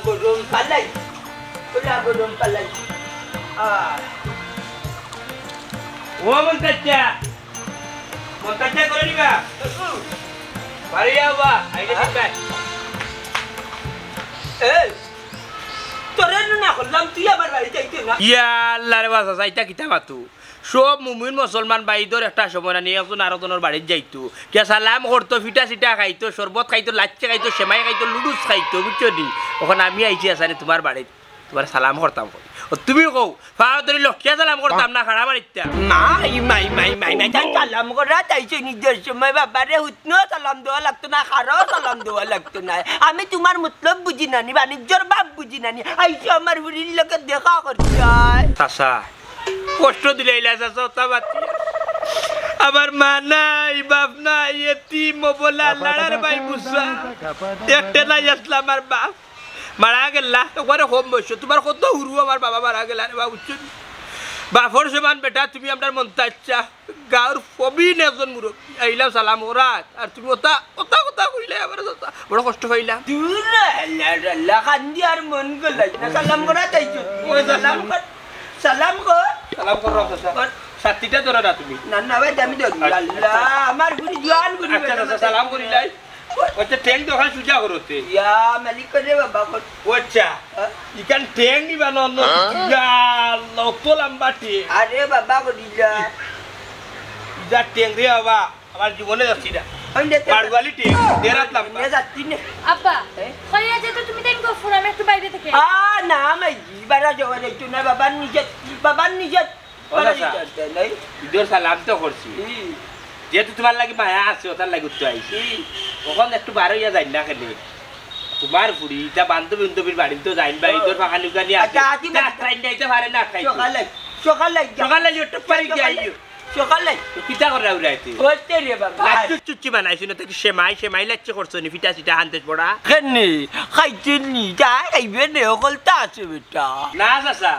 গরম পালাই পোলা গরম পালাই ও মন্তাচ্চা করে নিবা বাড়ি যাওয়া আইলে দিবা এই তোরে না করলাম তুই আবার বাড়ি যাইতে না ইয়া আল্লাহ রে বাসা সাইতা কিতা মাতু সব মুমিন মুসলমান বাইদর একটা সময় নিয়ে একজন আরেকজনের বাড়িতে যাইতো কে সালাম করতো ফিটা সিটা খাইতো শরবত খাইতো লাচ্চা খাইতো সেমাই খাইতো লুডুস খাইতো বুঝছো নি ওখানে আমি আইছি আসানি তোমার বাড়িতে তোমার সালাম করতাম তুমি কও ফাও ধরি লক্ষ্যে সালাম করতাম না খাড়া বাড়িতে মাই সালাম করা চাইছে নিজের সময় বাবারে হুতনো সালাম দেওয়া লাগতো না খারাও সালাম দেওয়া লাগতো না আমি তোমার মতলব বুঝি নানি বাণিজ্যর বাপ বুঝি নানি আইসো আমার বুড়ির লোকের দেখা করতে চাষা কষ্ট দিলে আমার মা নাই বাপ নাই এতিম বলা লড়ার ভাই বুঝা একটা নাই আসলে আমার বাপ মারা গেলা তোমার হোম বসছ তোমার কত হুরু আমার বাবা মারা গেল রে বাবু বাপর সমান বেটা তুমি আমার মন চাচ্ছা গাঁর প্রবীণ একজন মুরব্বী আইলাম সালাম করাত আর তুমি ওটা ওটা কথা কইলে আমার বড় কষ্ট পাইলাম খান্দি আর মন গলাই সালাম করা চাইছো সালাম কর সালাম কর সালাম কর সাথীটা ধরো না তুমি না না ভাই আমি ধরি আল্লাহ আমার বুড়ি জোয়ান করি আচ্ছা সালাম করিলাই ওটা ট্যাং দোকান সুজা করতে ইয়া মালিক করে বাবা কর ওচ্ছা ইকান ট্যাং নিবা নন ইয়া লতো লম্বাটি আরে বাবা করিলা ইজা ট্যাং রে বাবা আমার জীবনে যাচ্ছি না বাড়ওয়ালি ট্যাং দেরাত লম্বা নে যাচ্ছি নে আব্বা কইয়া যে তো তুমি দেন গো ফোন আমি একটু বাইরে থেকে না মাই বারা যাওয়া যাইতো না বাবার নিজে নাই ইদর সালাম তো করছি যেহেতু তোমার লাগি মায়া আছে ওটার লাগি উঠতে আইছি ওখান একটু বার হইয়া যাই না খেলে তোমার ফুড়ি তা বান্ধবীর বাড়ি তো যাইন বা ইদর ফাঁকা নিকা নিয়ে যাইতে পারে না খাই সকালে একটু পারি যাইও সকালে পিঠা করে উড়াইতে করতে রে বাবা লাচ্চু চুচ্চি বানাইছি না তাকে সেমাই লাচ্চু করছো নি ফিটা সিটা হানতে পড়া কেনে খাইছিনি যা খাইবে নে অকলটা আছে বেটা না চাচা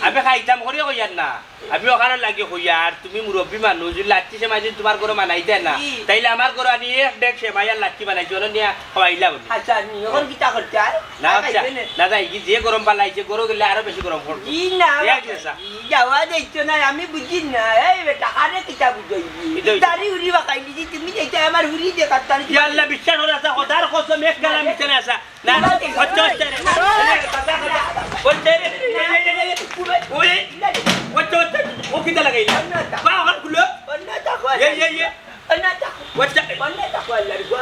আমি খাইতাম করিয়া কইয়ার না আমি ওখানে লাগে কইয়ার তুমি মুরব্বী মানুষ যদি লাচ্চি সেমাই যদি তোমার ঘরে বানাইতে না তাইলে আমার ঘরে আনি এক ডেক সেমাই আর লাচ্চি বানাইছি ওরা নিয়ে খাওয়াইলা বলি আচ্ছা নি এখন কিটা করতে আর না না যাই কি যে গরম পালাইছে গরু গেলে আরো বেশি গরম পড়বে ই না যাওয়া যাইতো না আমি বুঝি না এই বেটা আরে কিটা বুঝাইবি দাড়ি উড়ি বাকাইলি যে তুমি যাইতে আমার উড়ি যে কাটার ইয়া আল্লাহ বিশ্বাস হল আছে খোদার কসম এক কালাম মিছনে আছে না না হচ্ছে রে বলতে রে ওই হচ্ছে ও কিটা লাগাইলা বা ওখান খুলো অন্য তাকো ইয়ে অন্য তাকো অন্য তাকো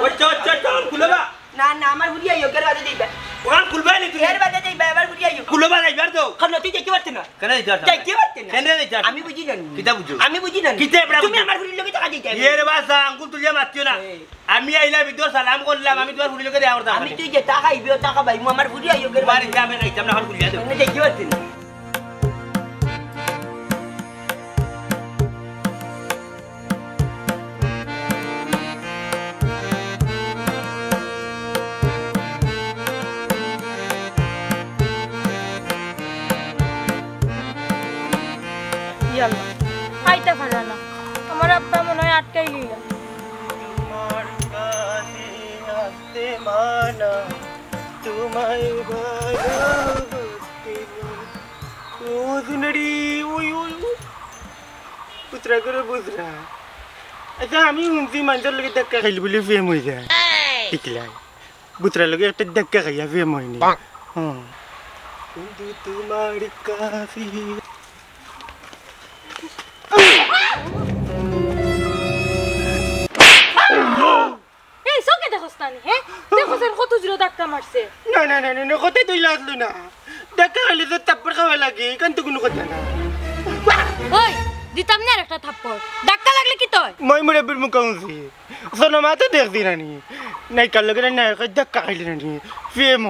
হচ্ছে খুলো বা না না আমার বুড়ি আইও কেন বাদে দিবা ওখান খুলবা নি তুমি এর বাদে দিবা আমার বুড়ি আইও খুলো বা যাইবার তো কেন তুই যাইতে পারতে না কেন যাইতে পারতে না কেন যাইতে আমি বুঝি না কিটা বুঝো আমি বুঝি না কিটা এবড়া তুমি আমার বুড়ির লগে টাকা দিতে এর বাসা আঙ্গুল তুলিয়া মারছিও না আমি আইলা ভিতর সালাম করলাম আমি তোমার ফুড়ি লোকে দেয়া করতাম আমি তুই যে টাকা আইবে টাকা ভাই আমার বুড়ি আইও কেন বাড়ি যাবে না ইতাম না হল খুলিয়া দাও না যাইতে পারতে না আইতা পারে না আমার আব্বা মনে হয় আটকাই গেল তোমার কাছে আসতে মানা তোমায় ভালোবাসতে ও সুন্দরী ওই পুত্রা করে বুঝরা আচ্ছা আমি শুনছি মানুষের লগে ধাক্কা খাইলি বলে ফেম হয়ে যায় দেখলাই পুত্রার লগে একটা ধাক্কা খাইয়া ফেম হয়নি কিন্তু তোমার কাছে এই সকে দেখছ নানি হ্যাঁ দেখছ কত জোরে ধাক্কা মারছে না না না না কথা তুই লাগলো না ধাক্কা খাইলে তো তারপর খাওয়া লাগে কারণ তো কোনো কথা না ওই দিতাম না একটা থাপ্পড় ধাক্কা লাগলে কি তোর মই মুরব্বীর মুখ আনছি শোনো মা তো দেখছি নানি নাই কার লগে নাই ধাক্কা খাইলে নানি ফেম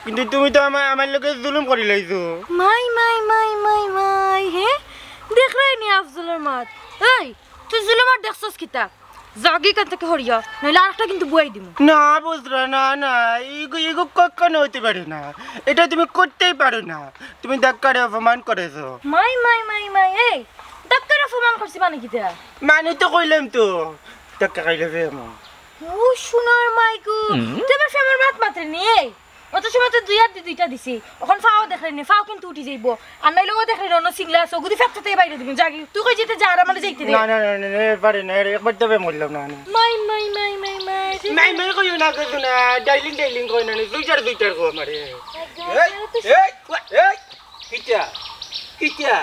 কিন্তু তুমি তো আমার লগে জুলুম করে লাইছো মাই হে দেখ রাইনি আফজলের মাত এই তুই জুলুমার দেখছস কিতা জাগি কান থেকে হরিয়া নইলে আরেকটা কিন্তু বুয়াই দিমু না বুঝরা না না এগো কখনো হতে পারে না এটা তুমি করতেই পারো না তুমি ধাক্কারে অপমান করেছো মাই এই ধাক্কার অপমান করছি মানে কিতা মানে তো কইলাম তো ধাক্কা খাইলে ফেম ও সোনার মাইকু তুমি ফেমার মাত মাত্রে নি অত সময় তো দুইটা দিছি এখন ফাও দেখলেনি ফাও কিন্তু উঠি যাইব আর নাইলে ও দেখলেন অন্য সিংলা সগুদি ফ্যাক্টরিতে বাইরে দিবি জাগি তুই কই যেতে যা আর আমারে যাইতে দে না না না না পারে না একবার তবে মরলাম না মাই নাই কই না কিছু না ডাইলিং কই না দুইটার কো আমারে এই কিটা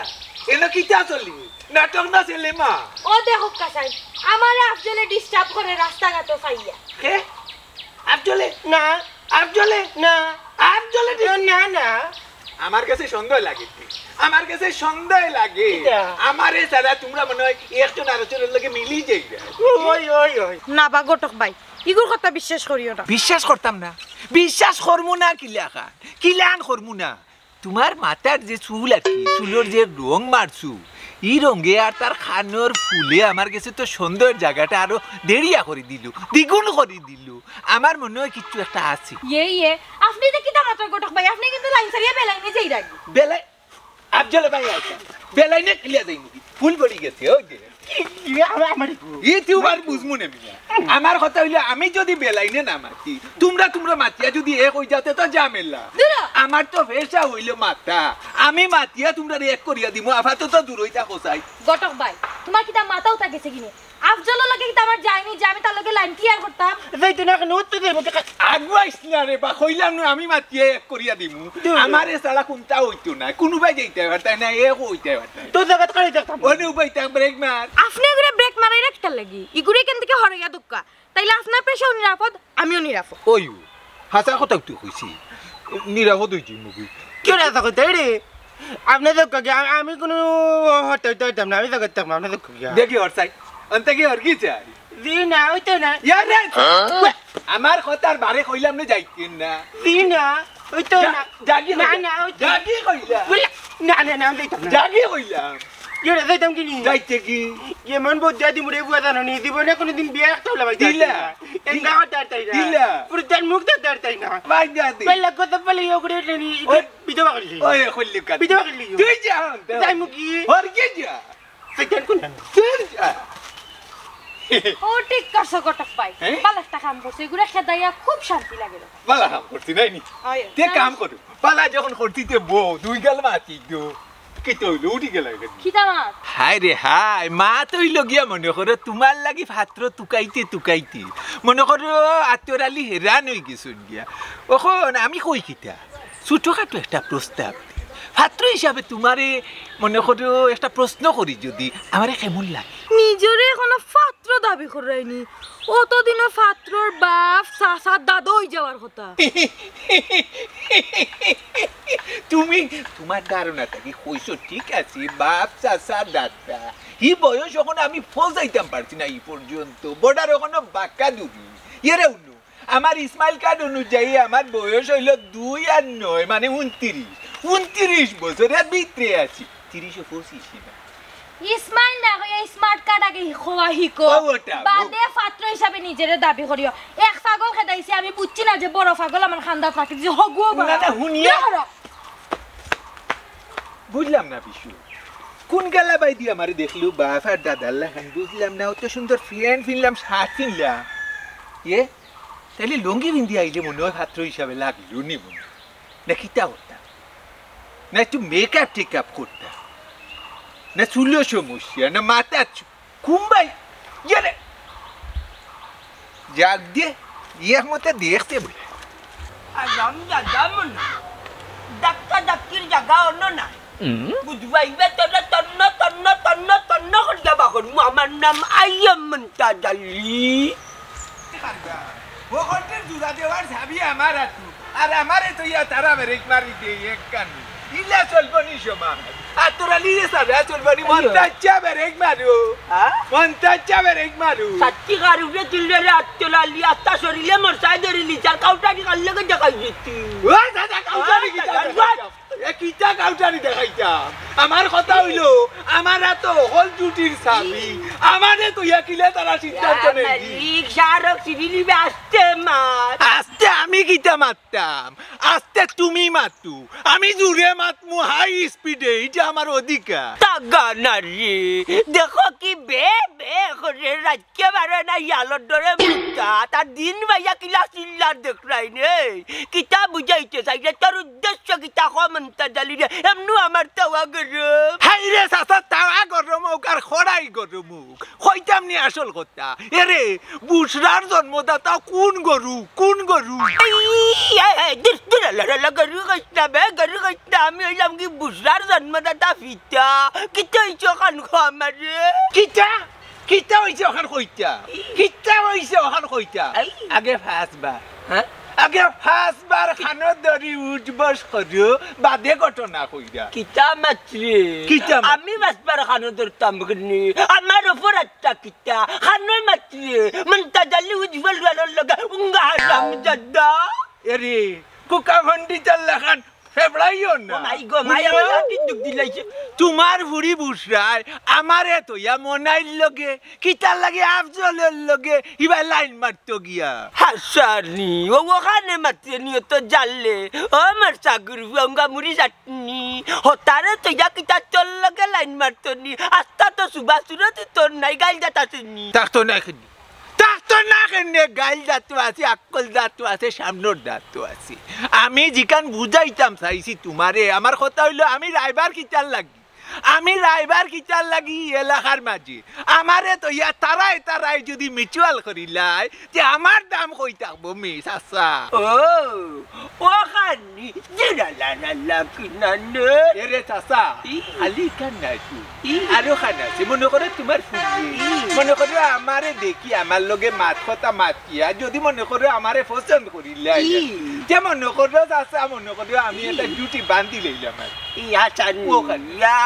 এলো কিটা চলি নাটক না ছেলে মা ও দেখো কাসাই আমারে আফজলে ডিস্টার্ব করে রাস্তাঘাট ফাইয়া কে আফজলে না না না আমার কাছে সন্দেহ লাগে আমারে সারা তোমরা মনে হয় একজন আরেকজনের লগে মিলি যাইবে ওই না বা গটক ভাই ইগুর কথা বিশ্বাস করিও না বিশ্বাস করতাম না বিশ্বাস করমু না কিলান করমু না তোমার মাথার যে চুল আর কি চুলের যে রং মারছু এই রঙে আর তার খানোর ফুলে আমার কাছে তো সুন্দর জায়গাটা আরো দেরিয়া করে দিল দ্বিগুণ করে দিল আমার মনে হয় কিছু একটা আছে আপনি তো কিতা মাত্র গটক ভাই আপনি কিন্তু লাইন সারিয়া বেলাইনে যাই রাখি বেলাই আফজল ভাই আছে বেলাইনে ক্লিয়া যাই নাকি ফুল পড়ি গেছে ওই যে আমার কথা হইলে আমি যদি বেলাইনে না মাতি তোমরা মাতিয়া যদি এক হই যাতে তো ঝামেলা আমার তো ফেসা হইলো মাতা আমি মাতিয়া তোমরা এক করিয়া দিমু আফাতো তো দূর হইতা কোসাই গটক ভাই তোমার কিতা মাথাও থাকেছে কিনে আফজল লাগে কিতা আমার যায়নি যে আমি তার লগে লাইন ক্লিয়ার করতাম যাইতো না কেন উত্তর দেব আগুয়াইস না রে বা কইলাম না আমি মাতিয়া এক করিয়া দিমু আমারে সালা কোনটা হইতো না কোনোবাই যাইতে পারতাই না এক হইতে পারতাই তো জায়গা করে দেখতাম ওনে উপাইতা ব্রেক মার আপনি এগুলো ব্রেক মারাই রাখতে লাগি ইগুরে কেন থেকে হরইয়া দুক্কা তাইলে আপনার পেশাও নিরাপদ আমিও নিরাপদ ওই হাসা কথা তুই কইছি নিরাপদ হইছি মুভি কেউ না থাকো তাই রে আপনাদের আমি কোনো হইতাম না আমি তো করতাম না আপনাদের দেখি ওর চাই অন্তে কি ওর কি চাই না ওইতো না ইয়ারে আমার কথার বারে কইলাম না যাইতেন না না ওইতো না জাগি না না জাগি কইলা না যাইতাম না জাগি কইলাম কেউ না যাইতাম কি যাইতে কি এমন বোঝা দি মুড়ে বুয়া জানো নি জীবনে কোনোদিন বিয়ে একটা হলাম দিলা এঙ্গা হতাই না দিলা পুরো তার মুখ তাই না ভাই দাদি পেলা কথা পেলে ওগরে নি বিধবা করলি ওই কইলি কা বিধবা করলি তুই যা তাই মুকি ওর কি যা সেকেন্ড কোন তুই যা ও ঠিক করছ গটক ভাই বালাটা কাম করছে এগুলা খেদাইয়া খুব শান্তি লাগে বালা কাম করতি নাই নি তে কাম করু বালা যখন করতিতে বউ দুই গাল মাতি দো কি তো লুটি গেল খিদা মাত হাই রে হাই মা তুই লগিয়া মনে করো তোমার লাগি ভাত্র তুকাইতে মনে করো আতরালি হেরান হয়ে গেছুন গিয়া ওখন আমি কই কিতা ছোটখাটো একটা প্রস্তাব ভাত্র হিসাবে তোমারে মনে করো একটা প্রশ্ন করি যদি আমারে কেমন লাগে নিজরে কোনো পাত্র দাবি করাইনি অতদিনে পাত্রর বাপ চাচা দাদা হয়ে যাওয়ার কথা তুমি তোমার ধারণাটা কি কইছো ঠিক আছে বাপ চাচা দাদা এই বয়স যখন আমি ফজাইতাম পারছি না এই পর্যন্ত বর্ডার ওখানে বাঁকা দূরি এরে উঠলো আমার ইসমাইল কার্ড অনুযায়ী আমার বয়স হইল 2 আর 9 মানে 29 বছরের ভিতরে আছি 30-25 না ইসমাইল না হইয়া স্মার্ট কার্ড আগে খোয়া হিকো বাদে পাত্র হিসাবে নিজেরে দাবি করিও এক পাগল খেদাইছে আমি বুঝছি না যে বড় পাগল আমার খান্দা পাকি যে হগুও না না হুনিয়া বুঝলাম না বিশু কোন গালা বাই দি আমারে দেখলু বাপ আর দাদার লাগান বুঝলাম না অত সুন্দর ফ্রেন্ড ফিনলাম শার্ট ফিনলাম তাহলে লুঙ্গি বিন্দি আইলে মনে হয় ছাত্র হিসাবে লাগলো নিব না কিতা করতাম না একটু মেকআপ টেকআপ করতাম না চুলো সমস্যা না মাথা কুম্বাই ইয়ারে যাক দিয়ে ইয়ের মতো দেখতে বলে ডাক্কির জায়গা অন্য না বুঝবাইবে তোরা তন্ন করিয়া বাকর আমার নাম আইয়ামন্তা জালি ওখানটার জুড়া দেওয়ার ছাবি আমার আতু আর আমারে তো ইয়া তারা ব্রেক মারি দে এক কান ইলা চলবো নি সমা আর তোরা লিয়ে সারা চলবো নি মন্তাচ্চা ব্রেক মারু মন্তাচ্চা ব্রেক মারু সাচ্চি গারুরে চিলরে আত্তলা লি আত্তা শরীরে মোর সাই ধরিলি চার কাউটারি কাল্লে কে দেখাই দিতি ও দাদা কাউটারি কিটা কাউটারি দেখাইতাম আমার কথা হইলো আমার তো হল জুটির ছাবি আমারে তো ইয়া কিলা তারা সিদ্ধান্ত নেই রিকশারক সিভিলিবে আসতে মার আস্তে আমি কিটা মারতাম আস্তে তুমি মারতু আমি জুড়ে মাতমু হাই স্পিডে এটা আমার অধিকার তাগা না রে দেখো কি বে বে করে রাজ্যে বারে না ইয়ালোর ডরে মুক্তা তার দিন ভাইয়া কিলা চিল্লার দেখলাই নে কিতা বুঝাইতে চাইলে তোর উদ্দেশ্য কিতা কমন্তা জালি রে এমনু আমার তাওয়া গরম হাই রে চাচা তাওয়া গরম হোক আর খড়াই গরম হোক হইতাম নি আসল কথা এরে বুসরার জন্মদাতা কোন গরু গরু কইনা বে গরু কইনা আমি হইলাম কি বুসরার জন্মদাতা ফিতা কিতা হইছ কান খো আমার রে কিতা হইছে ওখান কইতা আগে ফাঁসবার হ্যাঁ আগে ফাঁসবার খানো দরি উঠবস করিও বাদে ঘটনা কইরা কিতা মাত্রে কিতা মাত্রে? আমি বাসবার খানো ধরতাম গনি আমার উপর একটা কিতা খানো মাত্রে মনটা জালি উজ্জ্বল গানোর লগা উঙ্গা হারাম জাদা এরে কুকা ভন্ডি চাল্লাখান ফেবড়াইও না মাই গো মাই আমার লাঠি দুখ দিলাইছে তোমার বুড়ি বুসরায় আমারে তো ইয়া মনাইল লগে কিতার লাগে আফজলের লগে ইবা লাইন মারতো গিয়া হাসানি ওখানে মাত্রে নিয়ে তো জানলে ও আমার সাগুর উঙ্গা মুড়ি চাটনি হতারে তো ইয়া কিতা চল লগে লাইন মারতনি আস্তা তো সুবাসুরতি তোর নাই গাইল যাতাসনি তাকতো না কেনে গাইল দাঁতো আছে আকল দাঁতো আছে সামনের দাঁতো আছে আমি যেখান বুঝাইতাম চাইছি তোমারে আমার কথা হইলো আমি রাইবার কিতার লাগি এলাকার মাঝে আমারে তো ইয়া তারাই যদি মিচুয়াল করিলাই যে আমার দাম কই থাকবো মিস আচ্ছা ওখানে জিরালালা কিনানে এরে চাচা খালি কান নাই আরো খান আছে মনে করে তোমার মনে করে আমারে দেখি আমার লগে মাত কথা মাতিয়া যদি মনে করে আমারে পছন্দ করিলাই যে মনে করে চাচা মনে করে আমি একটা ডিউটি বান্ধি লইলাম ইয়া চানি ইয়া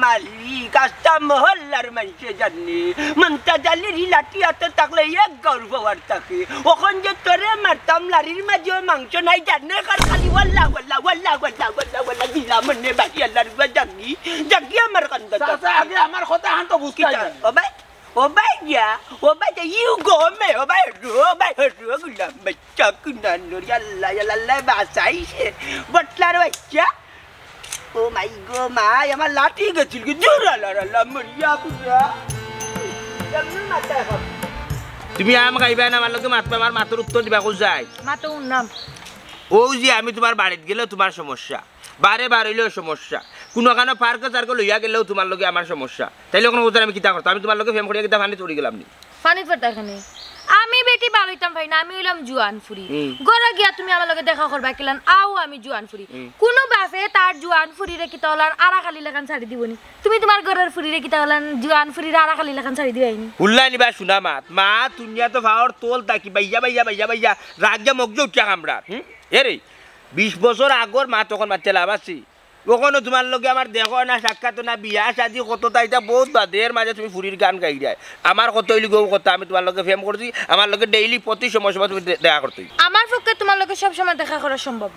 মালিক আস্তা মহল্লার মানুষে জানি মনটা জালি লাঠি হাতে থাকলে এক গর্ব আর থাকে ওখান যে তোরে মারতাম লারির মাঝে মাংস নাই জানে খালি ওয়াল্লা দিলা মনে বাকি আল্লাহর জাগি আমার কান্দা চাচা আগে আমার কথা হান তো বুঝতে ও ভাই ইউ গো মে ও ভাই গুলাম বাচ্চা কুনানো ইয়াল্লা বাসাইছে বটলার বাচ্চা ও মাই গো মাই আমার লাঠি গেছিল কি জোরালা মরিয়া পুরা কেমন মাথায় হবে তুমি আম খাইবা না আমার লগে মাতবা আমার মাথার উত্তর দিবা কো যায় মাতো নাম ও যে আমি তোমার বাড়িতে গেলেও তোমার সমস্যা বারে হইলেও সমস্যা কোনো কারণে পার্কে চার্কে লইয়া গেলেও তোমার লগে আমার সমস্যা তাইলে কোনো উত্তর আমি কিতা করতাম আমি তোমার লগে ফেম করিয়া কিতা ফানি চড়ি গেলাম নি ফানি ফটাখানে আমি বেটি বালইতাম ভাই না আমি হইলাম জুয়ান ফুরি গরা গিয়া তুমি আমার লগে দেখা করবা কিলান আও আমি জুয়ান ফুরি কোন বাফে তার জুয়ান ফুরি রে কিতা হলান আরা খালি লাগান ছাড়ি দিবনি তুমি তোমার ঘরের ফুরি রে কিতা হলান জুয়ান ফুরি রে আরা খালি লাগান ছাড়ি দিবাইনি হুল্লা নিবা শুনা মা তুনিয়া তো ভাওর তোল তাকি বাইয়া রাজ্যা মগজ উঠিয়া কামড়া এরে 20 বছর আগর মা তখন বাচ্চা লাভ আছি ওখানে তোমার লগে আমার দেখো না সাক্ষাৎ না বিয়া শাদি কত তাইটা বহুত বাদের মাঝে তুমি ফুরির গান গাই যায় আমার কত হইলি গো কথা আমি তোমার লগে ফেম করছি আমার লগে ডেইলি প্রতি সময় তুমি দেখা করতে আমার পক্ষে তোমার লগে সব সময় দেখা করা সম্ভব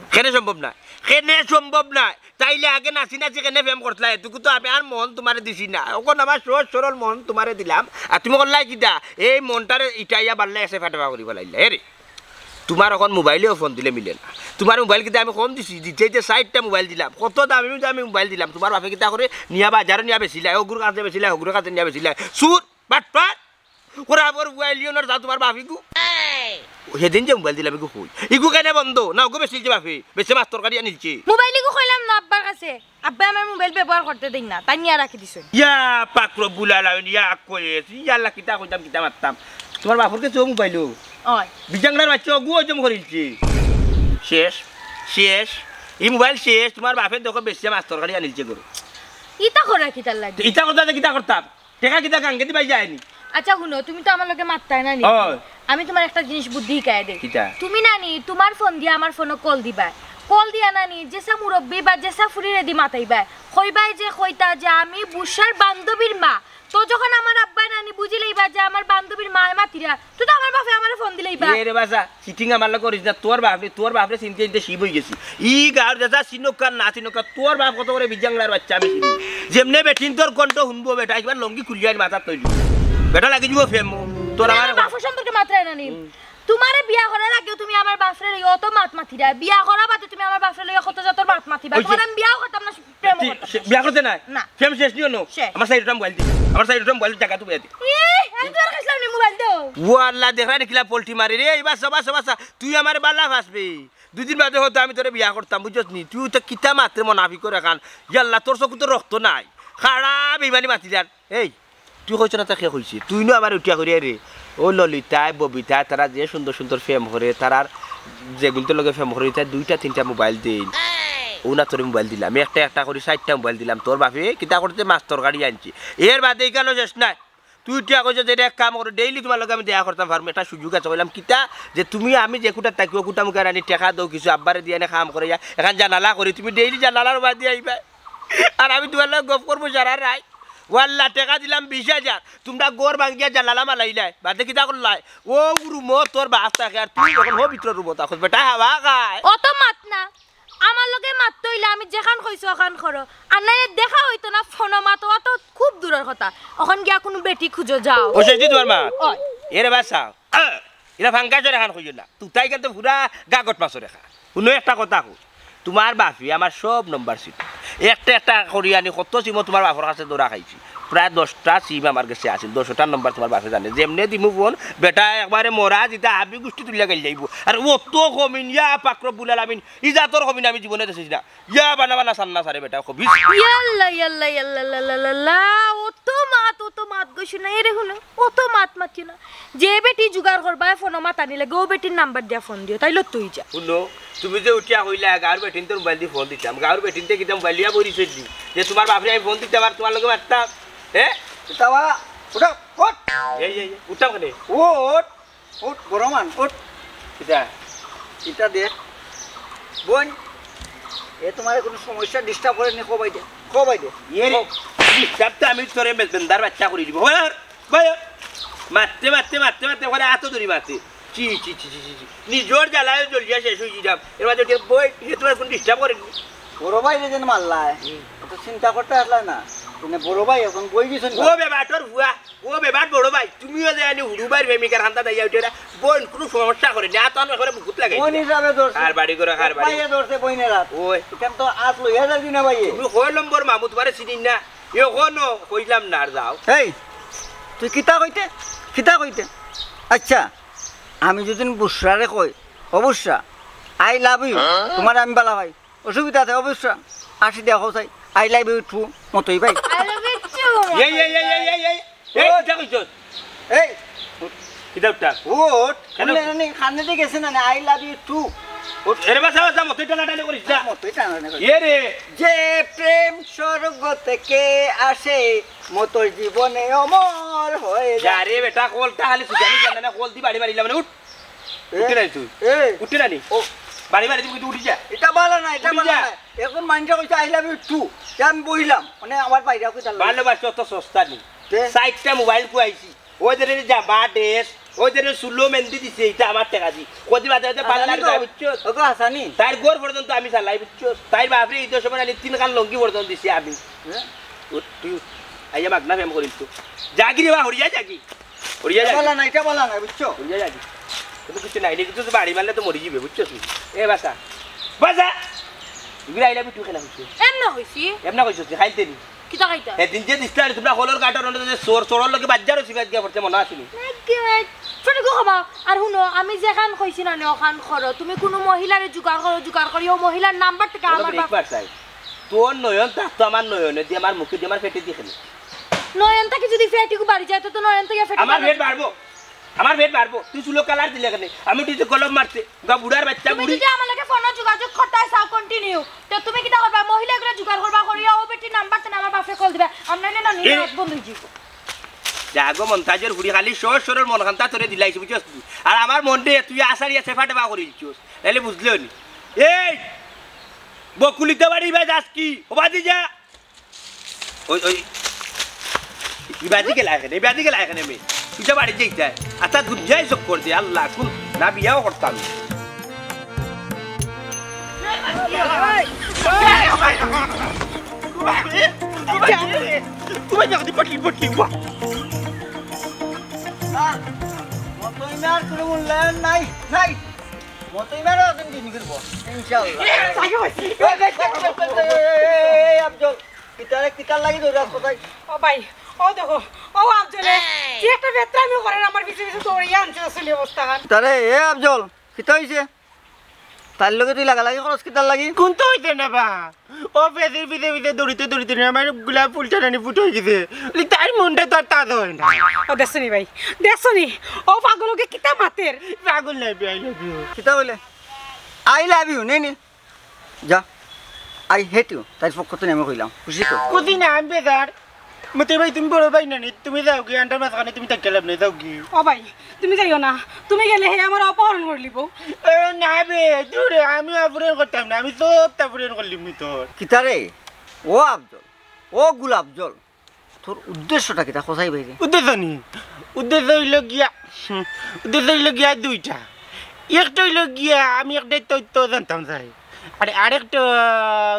না কেনে সম্ভব না তাইলে আগে নাচি কেনে ফেম করতলা এটুকু তো আমি আর মন তোমারে দিছি না ওখানে আমার সহজ সরল মন তোমারে দিলাম আর তুমি করলাই কিটা এই মনটারে ইটাইয়া বাড়লে এসে ফাটাফা করিব লাগিলা হেরে তোমার এখন মোবাইলেও ফোন দিলে মিলে না তোমার মোবাইল কিতা আমি কম দিছি দিতে 60টা মোবাইল দিলাম কত দামি মোবাইল দিলাম তোমার বাপে কিতা করে নিয়া বাজারে নিয়া বেচিলাই অগুর কাছে বেচিলাই অগুর কাছে নিয়া বেচিলাই সুর বাটপাট ওরা বড় মোবাইল লিওনার যা তোমার বাপিকু সেদিন যে মোবাইল দিলাম ইগু কই ইগু কেন বন্ধ না ওগো বেচিল যে বাপে বেচে মাছ তরকারি আনিছে মোবাইল ইগু কইলাম না আব্বার কাছে আব্বা আমার মোবাইল ব্যবহার করতে দেই না তাই নিয়া রাখি দিছই ইয়া পাক রব্বুল আলামিন ইয়া কইছ ইয়াল্লা কিতা কইতাম কিতা মারতাম তোমার বাপর কাছে মোবাইল ওই বিজাংলার বাচ্চা গুও জম করিলছি শেষ এই মোবাইল শেষ তোমার বাপের দেখো বেশি মাছ তরকারি আনিলছে গরু ইতা করা কিতার লাগে ইটা কথা কিতা করতাম টেকা কিতা গাঙ্গে দিবাই যায়নি আচ্ছা শুনো তুমি তো আমার লগে মারতাই না নি আমি তোমার একটা জিনিস বুদ্ধি শিখাই দেই তুমি নানি তোমার ফোন দিয়ে আমার ফোনে কল দিবা কল দিয়া নানি যেসা মুরব্বি বা যেসা ফুরি রেডি মাতাইবা কইবাই যে কইতা যে আমি বুশার বান্ধবীর মা তো যখন আমার আব্বা নানি বুঝিলেইবা যে আমার বান্ধবীর মা মাতিরা তো আমার বাপে আমারে ফোন দিলেইবা এ রে বাসা চিটিং আমার লগে করিস না তোর বাপরে চিনতে শিব হই গেছি ই গার দাদা সিনকার না সিনকার তোর বাপ কত করে বিজাংলার বাচ্চা আমি চিনি যেমনে বেটিন তোর কণ্ঠ শুনবো বেটা একবার লঙ্গি খুলিয়া মাথা তৈরি বেটা লাগি দিব ফেম তোর আমার বাপ সম্পর্কে মাত্রাই নানি তোমারে বিয়া করার আগে তুমি আমার বাপরে লইয়া অত মাত মাতিরা বিয়া করা বাদে তুমি আমার বাপরে লইয়া কত যত মাত মাতিবা তোমার আমি বিয়াও করতাম না প্রেম করতাম বিয়া করতে না না ফেম শেষ নিও নো আমার সাইডটা মোবাইল দি টাকা তো বেয়া দি তোর কাছে নি মোবাইল দাও ও আল্লাহ দেখা দেখিলা পোল্ট্রি মারি রে এইবার সবা সবা তুই আমার বালা ফাসবি 2 দিন বাদে হতো আমি তোরে বিয়া করতাম বুঝছ নি তুই তো কিতা মাত্রে মনাফি করে খান ইয়াল্লা তোর চকু তো রক্ত নাই খারাপ বেইমানি মাতি যার এই তুই কইছ না তাকে কইছি তুই নো আমার উঠিয়া করিয়া রে ও ললিতা ববিতা তারা যে সুন্দর সুন্দর ফেম করে তারার যেগুলো লগে ফেম করে তাই 2টা 3টা মোবাইল দিন ওনা তোর মোবাইল দিলাম একটা করে 4টা মোবাইল দিলাম তোর বাপে কিতা করতে মাছ তরকারি আনছি এর বাদে কেন শেষ নাই তুই টিয়া কইছ যে এক কাম করো ডেইলি তোমার লগে আমি দেখা করতাম ফার্মে একটা সুযোগ আছে কইলাম কিতা যে তুমি আমি যে কুটা তাকিও কুটা মুখে রানি টাকা দাও কিছু আব্বারে দিয়ে এনে কাম করে যা এখন জানালা করি তুমি ডেইলি জানালার বাদ দিয়ে আইবা আর আমি তোমার লগে গপ করবো সারা রাই ওয়াল্লা টাকা দিলাম 20,000 তোমরা গোর ভাঙ্গিয়া জানালা মালাইলাই বাদে কিতা করলাই ও রুম তোর বাস থাকে আর তুই যখন হো ভিতর রুম তখন বেটা হাওয়া খায় অত মাত না আমার লগে মাত তইলে আমি যেখান কইছো ওখান করো আর না দেখা হইতো না ফোন মাত অত খুব দূরের কথা ওখান গিয়া কোনো বেটি খুঁজো যাও ও সেটি তোমার মা ওই এরে বাসা এরা ভাঙ্গা জোরে খান কইল না তুই তাই কিন্তু পুরা গাগট মাছ রেখা কোনো একটা কথা কই তোমার বাপি আমার সব নম্বর ছিল একটা করি আনি কত সিম তোমার বাপর কাছে দৌড়া খাইছি প্রায় 10টা সিম আমার কাছে আছে 10টা নম্বর তোমার বাপে জানে যেমনে দিমু ফোন বেটা একবারে মরা যেটা হাবি গোষ্ঠী তুলিয়া গেল যাইব আর অত কমিন ইয়া পাকর বুলাল আমিন ইজা তোর কমিন আমি জীবনে দেখেছি না ইয়া বানা সান্না সারে বেটা কবি ইয়াল্লা ইয়াল্লা ইয়াল্লা অত মাত গইছো না এরে হলো অত মাতি না যে বেটি জুগার করবা ফোন মাত আনিলে গো বেটির নাম্বার দিয়া ফোন দিও তাইলো তুই যা শুনো তুমি যে উঠিয়া কইলা গাঁর বেটিন তোর মোবাইল দিয়ে ফোন দিতাম গাঁর বেটিনতে কিতা মোবাইল দিয়া বরিছে দি যে তোমার বাপরে আমি ফোন দিতে আর তোমার লগে মারতাম তাওয়া ওটা ওট এই উঠাম কেনে ওট ওট বড়মান ওট কিতা এটা দেখ বোন এ তোমার কোনো সমস্যা ডিস্টার্ব করে নি কবাই দে ইয়ে ডিস্টার্বটা আমি তোরে বেন্দার বাচ্চা করে দিব ভাই মারতে ওখানে এত দূরি মারতে চি নিজর জ্বালায় জ্বলিয়া শেষ হয়ে যাম এর মাঝে বই তোমার কোন ডিস্টার্ব করেনি বড় ভাই রে যেন মারলায় তো চিন্তা করতে আসলা না তুমি বড় ভাই এখন বই দিছ ও বেবাটর ভুয়া ও বেবাট বড় ভাই তুমিও যে আনি হুড়ু ভাই প্রেমিকার হান্তা দাইয়া উঠে বোন কোনো সমস্যা করে না তো আমি বহুত লাগাই কোন হিসাবে ধরছে আর বাড়ি করে আর বাড়ি ভাইয়ে ধরছে বইনে রাত ওই এখান তো আজ লইয়া যাবি না ভাইয়ে তুমি কই নম্বর মামু তোমারে চিনি না এখনো কইলাম না আর যাও এই তুই কিতা কইতে আচ্ছা আমি যদি বুসরারে কই অবশ্যা আই লাভ ইউ তোমার আমি বালা ভাই অসুবিধা আছে অবশ্যা আসি দেখো চাই আই লাভ ইউ টু মতই ভাই আই লাভ ইউ টু এই কিটা কইছস এই কিটা উঠা ওট খানে খানে দি গেছে না আই লাভ ইউ টু ওট এর বাসা মতে টানাটানি করিস না মতই টানা কই এ রে যে প্রেম স্বর্গ থেকে আসে মতই জীবনে অমর হয়ে যায় যারে বেটা কলটা খালি সুজানি জানা না কল দি বাড়ি মারিলা মানে উঠ উঠে নাই তুই এই উঠে নানি ও বাড়ি তুমি কিন্তু উঠি যা এটা ভালো না এখন মানুষ কইছে আই লাভ ইউ টু আমি বইলাম মানে আমার বাইরে কইতা ভালোবাসা তো সস্তা নেই তে? 60টা মোবাইল কুয়াইছি ওই যে জামা ড্রেস ওই যে সুলো মেহেন্দি দিছে এটা আমার টাকা দি কদি বাদে পাল্লা লাগে বুঝছো ওগো হাসানি তার গোর পর্যন্ত আমি চালাই বুঝছো তাই বাপরে ঈদের সময় আনি 3 খান লঙ্গি পর্যন্ত দিছি আমি তুই আইয়া মাগনা ফেম করিস তো জাগিরে বা হরিয়া জাগি এটা বলা না বুঝছো হরিয়া জাগি কিন্তু কিছু নাই কিন্তু বাড়ি মারলে তো মরি যাবে বুঝছো তুই এ বাসা বাসা ইগুলা আইলা তুই খেলা বুঝছো এমন হইছি এমনা কইছস খাইতে নি কিতা খাইতা এদিন যে দিস্তার তোমরা হলর কাটার যে সোর লগে বাজ্জারও সিবাজ গিয়া পড়তে মনে আসেনি ছোট গো খাবা আর শুনো আমি যেখান কইছি না ওখান করো তুমি কোনো মহিলারে জোগাড় করি ও মহিলার নাম্বার থেকে আমার বাপ তোর নয়ন তা তো আমার নয়নে দিয়ে আমার মুখে দিয়ে আমার পেটে দিয়ে খেলে নয়ন থেকে যদি ফেটিকু বাড়ি যায় তো নয়ন থেকে ফেটি আমার পেট বাড়বো তুই চুলো কালার দিলে কেন আমি তুই কলম মারতে গা বুড়ার বাচ্চা তুমি বুড়ি যদি আমার লাগে ফোন যোগাযোগ করতাই চাও কন্টিনিউ তো তুমি কিটা করবা মহিলাগুলো জোগাড় করবা করিয়া ও বেটি নাম্বার তে আমার বাপে কল দিবা আমরা না নিরাজ বন্ধু জি জাগো মন্তাজের হুড়ি খালি সরল মন খান্তা তোরে দিলাইছি বুঝছস তুই আর আমার মন দিয়ে তুই আসারিয়া সেফাটে বা করে দিছস তাহলে বুঝলো নি এই বকুলিতে বাড়ি ভাই যাস কি ওবাদি যা ওই ইবাদি কে লাগে আমি তুই যা বাড়ি যাইতা আচ্ছা দুধ সব করে দে আল্লাহ কোন না বিয়াও করতাম তুমি যখন পটলি মতইমার কোনো মূল্যায়ন নাই মতইমারও এখন দিন করব ইনশাআল্লাহ কিতার লাগি ধরে কোথায় ও ভাই ও দেখো ও আফজলে কি একটা বেত্রামি করে আমার পিছে পিছে দৌড়িয়ে আনছে আসলে অবস্থা তারে এ আফজল কিতা হইছে তার লগে তুই লাগালাগি খরচ কিতার লাগি কোন তো হইতে না বা ও পেছির পিছে পিছে দৌড়িতে আমার গোলাপ ফুল টানি ফুট হয়ে গেছে তার মনটা তো আর তাজা হয় না ও দেখছনি ভাই দেখছনি ও পাগলকে কিতা মাতের পাগল নাই আই লাভ ইউ কিতা বলে আই লাভ ইউ নে যা আই হেট ইউ তাই পক্ষ তো নেমে কইলাম খুশি তো খুশি না আমি বেজার মতে ভাই তুমি বড় ভাই না তুমি যাও কি আন্টার মাঝখানে তুমি তাকে লাভ নেই যাও কি ও ভাই তুমি যাইও না তুমি গেলে হে আমার অপহরণ করে লিব না বে দূরে আমি অপহরণ করতাম না আমি সব অপহরণ করলিম তোর কিতা রে ও আফজল ও গুলাব জল তোর উদ্দেশ্যটা কিতা খসাই বাইরে উদ্দেশ্য হইল গিয়া দুইটা একটা হইল গিয়া আমি একটা তথ্য জানতাম চাই আর আরেকটা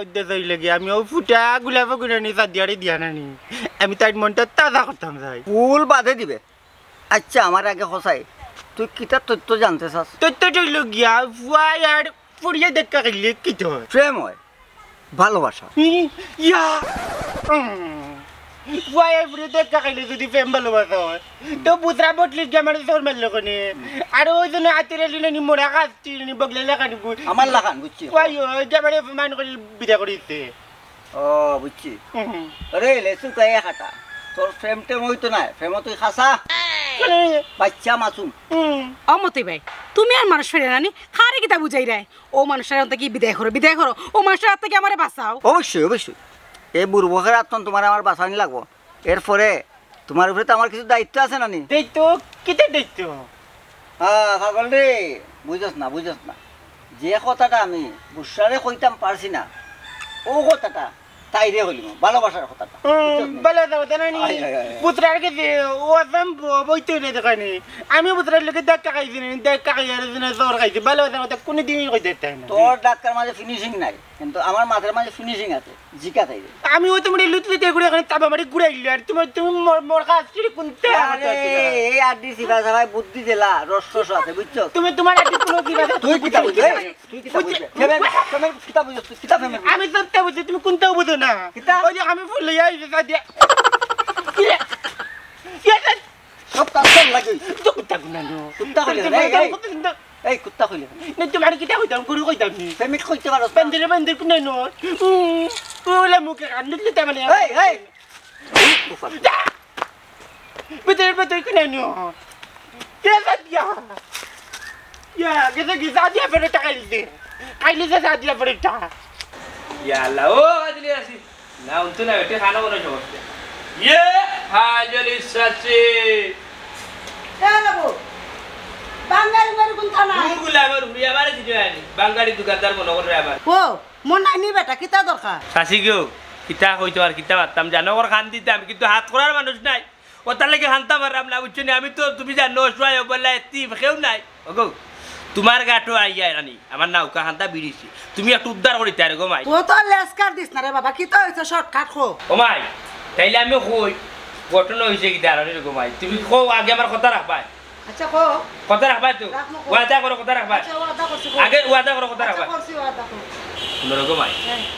উদ্দেশ্য হইল গিয়া আমি ও ফুটা গোলাপ গুড়ানি সাদিয়ারে দিয়া নানি আমি তার মনটা তাজা করতাম চাই ফুল বাঁধে দিবে আচ্ছা আমার আগে খসাই তুই কিতা তথ্য জানতে চাস তথ্যটা হইল গিয়া ফুয়াই আর ফুরিয়ে দেখা গেলে কি তো প্রেম হয় ভালোবাসা ইয়া ফুয়াই আর ফুরিয়ে দেখা গেলে যদি প্রেম ভালোবাসা হয় তো বুতরা বটলি গিয়ে আমার জোর মারলো কোনে আর ওই জন্য হাতের এলি মোড়া কাজটি বগলে লেখানি আমার লাগান বুঝছি ফুয়াই যে আমার মান করে বিদা করিতে ও বুঝছি আরে লেসু তাই খাটা তোর প্রেম টেম হইতো না প্রেম তুই খাসা বাচ্চা মাসুম অমতে ভাই তুমি আর মানুষ ফেরে নানি খারে কিতা বুঝাই রায় ও মানুষের হাতে কি বিদায় করো ও মানুষের হাত থেকে আমারে বাঁচাও অবশ্যই এই বুড়বকের আত্মন তোমার আমার বাঁচানি লাগবো এরপরে তোমার উপরে তো আমার কিছু দায়িত্ব আছে নানি দায়িত্ব কিতে দায়িত্ব হ্যাঁ পাগল রে বুঝস না যে কথাটা আমি বুসারে কইতাম পারছি না ও কথাটা তাইরে হইল ভালোবাসার কথাটা ভালো কথা নানি পুত্রার কাছে ও আসাম বইতে দেখানি আমি পুত্রার লোকে দেখা খাইছি দেখা খাইয়ার জ্বর খাইছি ভালো কথা কোনোদিনই কইতে চাই না তোর ডাক্তার মাঝে ফিনিশিং নাই কিন্তু আমার মাথার মাঝে ফিনিশিং আছে জিকা তাইরে আমি ও তোমার লুতলুতে ঘুরে এখানে চাপা মারি ঘুরাইলি আর তুমি মোর কাছ থেকে কোনতে এই আড্ডি সিবা সবাই বুদ্ধি দিলা রস আছে বুঝছো তুমি তোমার আড্ডি কোনো কি বাধা তুই কিতা বুঝছিস তুমি কিতা বুঝছিস কিতা ফেমে আমি সত্যি বুঝছি তুমি কোনটাও বুঝো না ওই যে আমি ফুল লইয়া আইছি সাদিয়া সব তার লাগে তো কুত্তা গুনানো কুত্তা হইলে এই কুত্তা হইলে না তোমার কিটা কইতাম গরু কইতাম নি প্রেমিক কইতে পারো বান্দরে কুনানো ওলা মুখে কান্দি দিতে মানে এই betul kunaনো কে সাদিয়া কে সাদিয়া ফেরটা কাইলি সাদিয়া ফেরটা ইয়াল্লা ও আদিলি আসি না উনতো না বেটে খানা বনে সমস্যা ইয়ে হাজলি সাচি বাবু বাঙালি মারি কোন থানা গুলা আমার উড়িয়া মারে দিতে আনি বাঙালি দোকানদার মনে করে আবার ও মন নাইনি বেটা কিতা দরকার সাসি গো কিতা কইতো আর কিতা পারতাম জানো ওর খান দিতাম কিন্তু হাত করার মানুষ নাই ও তার লাগে খানতাম আর না বুঝছো আমি তো তুমি জানো সোয়াই বললা এতি কেউ নাই ওগো তোমার গাটো আইয়া রানি আমার নাউকা খান্তা বিড়িছি তুমি একটু উদ্ধার করিতে আর গো মাই তো তো লেসকার দিস না রে বাবা কিতা হইছে শর্টকাট খো ও মাই তাইলে আমি কই ঘটনা হইছে কি দাঁড়ানি গো মাই তুমি কও আগে আমার কথা রাখবা আচ্ছা কো কথা রাখবা তো ওয়াদা করো কথা রাখবা আচ্ছা ওয়াদা করছি আগে ওয়াদা করো কথা রাখবা করছি ওয়াদা করো শুনো গো মাই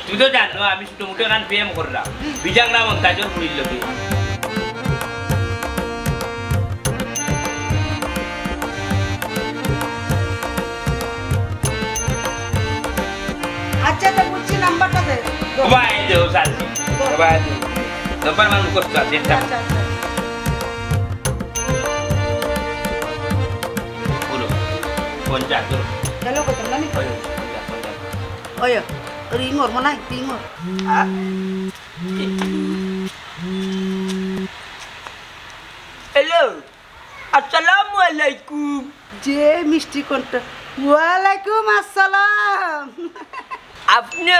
তুমি তো জানো আমি ছোট মোটো গান প্রেম করলাম বিজাং নাম তাজর পুরিল লোকে আচ্ছা তো বুঝছি নাম্বারটা দে বাই দেও সাজি বাই নাম্বার মান মুখস্থ আছে একটা আচ্ছা বলো 50 ধরো হ্যালো কত নানি ওই রিংর মনে হয় রিংর হ্যালো আসসালামু আলাইকুম যে মিষ্টি কণ্ঠ ওয়ালাইকুম আসসালাম আপনি